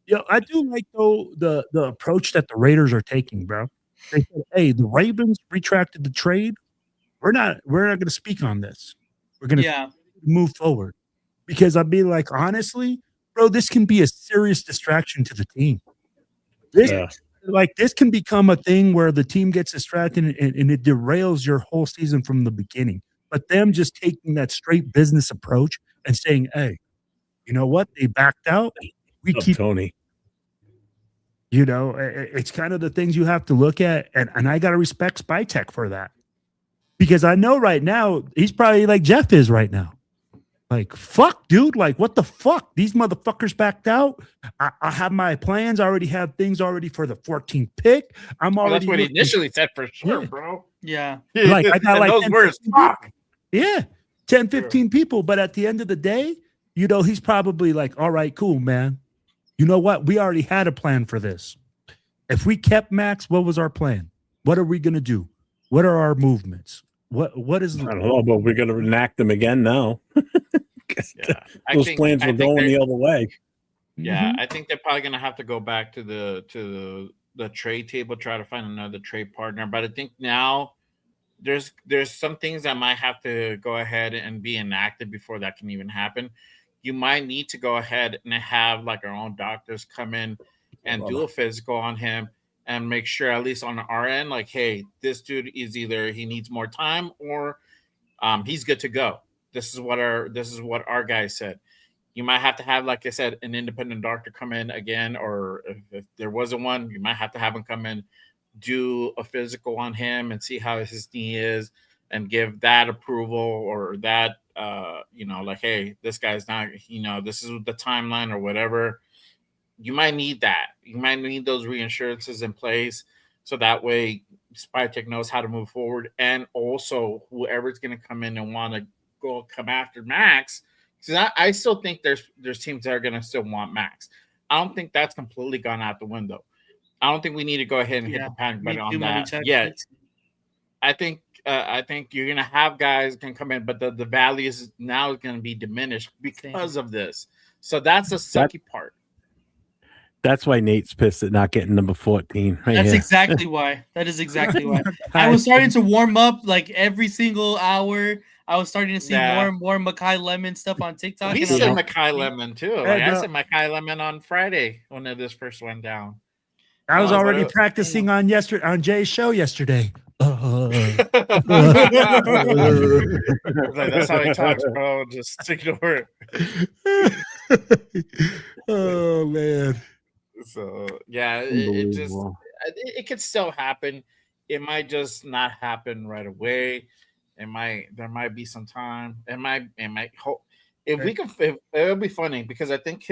Yo, I do like though the approach that the Raiders are taking, bro. They said, "Hey, the Ravens retracted the trade. We're not going to speak on this. We're going to move forward." Because I'd be like, honestly, bro, this can be a serious distraction to the team. This can become a thing where the team gets distracted and it derails your whole season from the beginning. But them just taking that straight business approach and saying, "Hey, you know what? They backed out. We keep Tony." It's kind of the things you have to look at, and I gotta respect Spytech for that, because I know right now he's probably like Jeff is right now. Like, fuck, dude. Like, what the fuck? These motherfuckers backed out. I have my plans. I already have things already for the 14th pick. I'm Well, already that's what he looking- initially said for sure, Yeah. bro. Yeah. Like, I got And like those 10, words, 15 fuck. people. Yeah, 10, 15 people. But at the end of the day, you know, he's probably like, all right, cool, man. You know what? We already had a plan for this. If we kept Maxx, what was our plan? What are we going to do? What are our movements? What is I don't know, but we're going to enact them again now. Yeah, Those plans were going the other way. Yeah, Mhm. I think they're probably gonna have to go back to the trade table, try to find another trade partner. But I think now there's some things that might have to go ahead and be enacted before that can even happen. You might need to go ahead and have like our own doctors come in and do a physical on him and make sure, at least on our end, like, hey, this dude is either he needs more time or he's good to go. This is what our guy said. You might have to have, like I said, an independent doctor come in again, or if there wasn't one, you might have to have him come in, do a physical on him and see how his knee is and give that approval or that, like, hey, this guy's not, this is the timeline or whatever. You might need that. You might need those reinsurances in place so that way Spytech knows how to move forward. And also whoever's going to come in and want to come after Maxx, because I still think there's teams that are going to still want Maxx. I don't think that's completely gone out the window. I don't think we need to go ahead and hit the panic button on that yet. I think you're going to have guys can come in, but the value is now going to be diminished because of this. So that's the sucky part. That's why Nate's pissed at not getting number 14. That's exactly why. That is exactly why. I was starting to warm up like every single hour. I was starting to see more and more Makai Lemon stuff on TikTok. We said Makai Lemon too. Like I said Makai Lemon on Friday when this first went down. I was already practicing on Jay's show yesterday. Like, that's how he talks, bro. Just ignore it. Oh man. So yeah, it could still happen. It might just not happen right away. There might be some time. It'll be funny because I think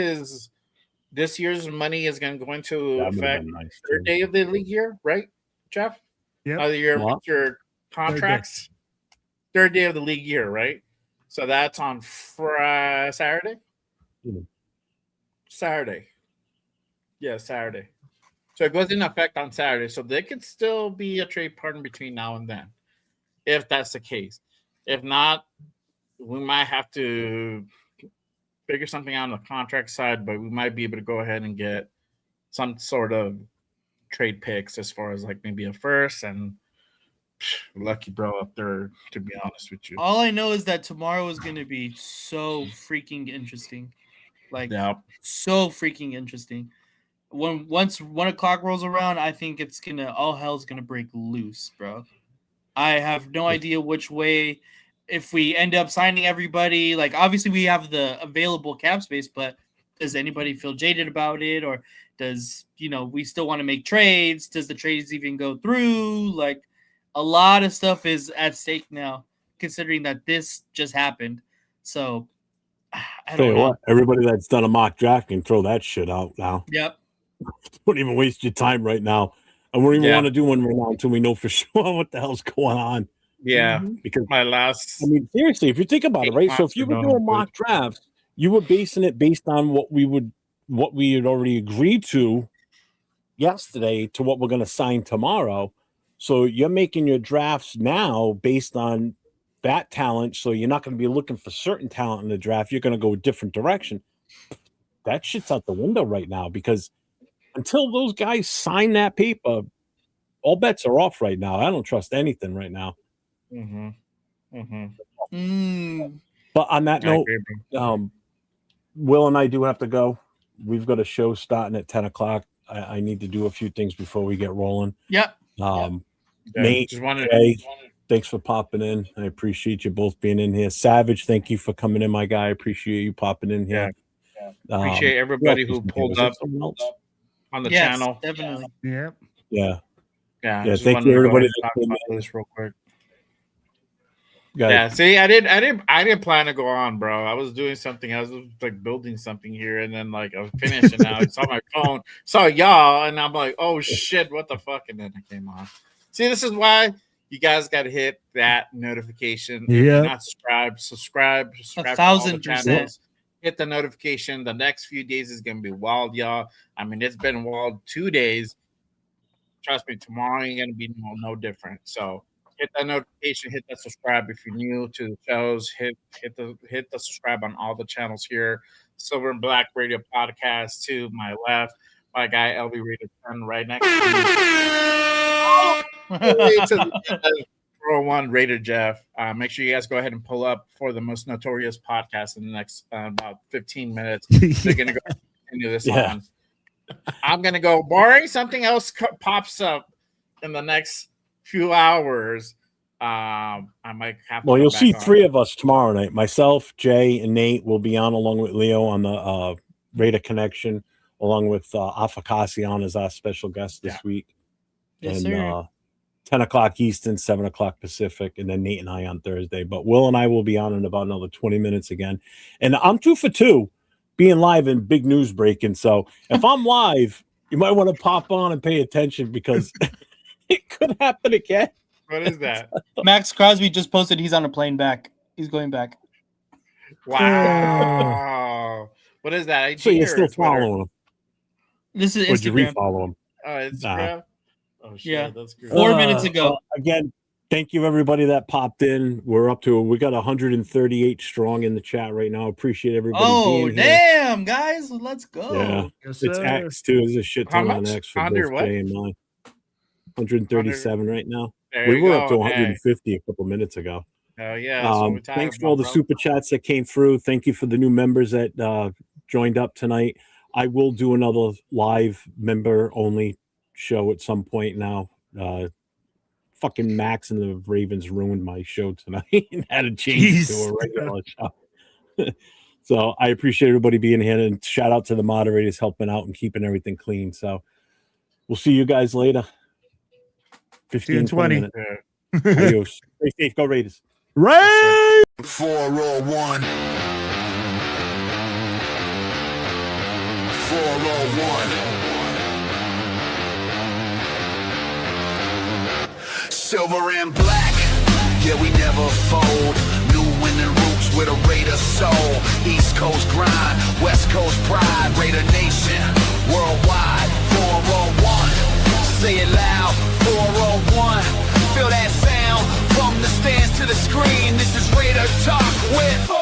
this year's money is going to go into effect third day of the league year, right, Jeff? Yeah. Your contracts, third day of the league year, right? So that's on Saturday. Saturday. Yeah, Saturday. So it goes into effect on Saturday. So there could still be a trade partner between now and then, if that's the case. If not, we might have to figure something out on the contract side, but we might be able to go ahead and get some sort of trade picks as far as like maybe a first and lucky bro up there, to be honest with you. All I know is that tomorrow is going to be so freaking interesting. Like, so freaking interesting. Once 1 o'clock rolls around, I think all hell's gonna break loose, bro. I have no idea which way. If we end up signing everybody, like obviously we have the available cap space, but does anybody feel jaded about it, or does we still want to make trades? Does the trades even go through? Like a lot of stuff is at stake now, considering that this just happened. So I don't know. What? Everybody that's done a mock draft can throw that shit out now. Yep. Don't even waste your time right now. I wouldn't even want to do one right now until we know for sure what the hell's going on. Yeah, because seriously, if you think about it, right? So if you were doing mock drafts, you were basing it based on what we had already agreed to yesterday to what we're going to sign tomorrow. So you're making your drafts now based on that talent. So you're not going to be looking for certain talent in the draft. You're going to go a different direction. That shit's out the window right now because until those guys sign that paper, all bets are off right now. I don't trust anything right now. But on that note, Will and I do have to go. We've got a show starting at 10 o'clock. I need to do a few things before we get rolling. Yep. Nate, thanks for popping in. I appreciate you both being in here. Savage, thank you for coming in, my guy. I appreciate you popping in here. Appreciate everybody who pulled up on the channel. Definitely. Yeah. Thank you, everybody. Talk about this real quick. Yeah, see, I didn't plan to go on, bro. I was doing something. I was like building something here, and then like I was finished, and now I saw my phone, saw y'all, and I'm like, oh shit, what the fuck? And then I came on. See, this is why you guys got to hit that notification. If you're not subscribe. 1,000%. Hit the notification. The next few days is gonna be wild, y'all. I mean, it's been wild 2 days. Trust me, tomorrow ain't gonna be no different. So hit that notification, hit that subscribe if you're new to the shows. Hit the subscribe on all the channels here. Silver and Black Radio Podcast to my left. My guy LB Raider 10 right next to me. To the 401 Raider Jeff. Make sure you guys go ahead and pull up for the most notorious podcast in the next about 15 minutes. They're gonna go continue this on. I'm gonna go barring something else pops up in the next few hours. I might have to. Well, you'll see 3 of us tomorrow night. Myself, Jay, and Nate will be on along with Leo on the Raider Connection, along with Afakasi on as our special guest this week. Yes, and sir. 10 o'clock Eastern, 7 o'clock Pacific, and then Nate and I on Thursday. But Will and I will be on in about another 20 minutes again. And I'm 2 for 2 being live and big news breaking. So if I'm live, you might want to pop on and pay attention because it could happen again. What is that? Maxx Crosby just posted he's on a plane back. He's going back. Wow. What is that? IG So you're still or Twitter? following him. This is Would you Instagram. refollow him? Oh, Instagram? Oh, shit. Yeah. That's good. 4 minutes ago. Again, thank you everybody that popped in. We got 138 strong in the chat right now. Appreciate everybody being here. Damn, guys. Let's go. Yeah. Yes, It's sir. X too. There's a shit How ton on much? X for Under both what? Jay and mine. 137 right now. There We you were go. up to Hey. 150 a couple minutes ago. Oh, yeah. That's what we're talking Thanks for all the about, bro. super chats that came through. Thank you for the new members that joined up tonight. I will do another live member only show at some point now. Fucking Max and the Ravens ruined my show tonight and had to change it to a regular show. So I appreciate everybody being here, and shout out to the moderators helping out and keeping everything clean. So we'll see you guys later. 15, 20 minutes. Adios. Stay safe. Go Raiders. Right. 401. 401. Silver and black, yeah, we never fold. New winning roots with a Raider soul. East Coast grind, West Coast pride. Raider Nation, worldwide. 401. Say it loud, 401. Feel that sound from the stands to the screen. This is Raider Talk with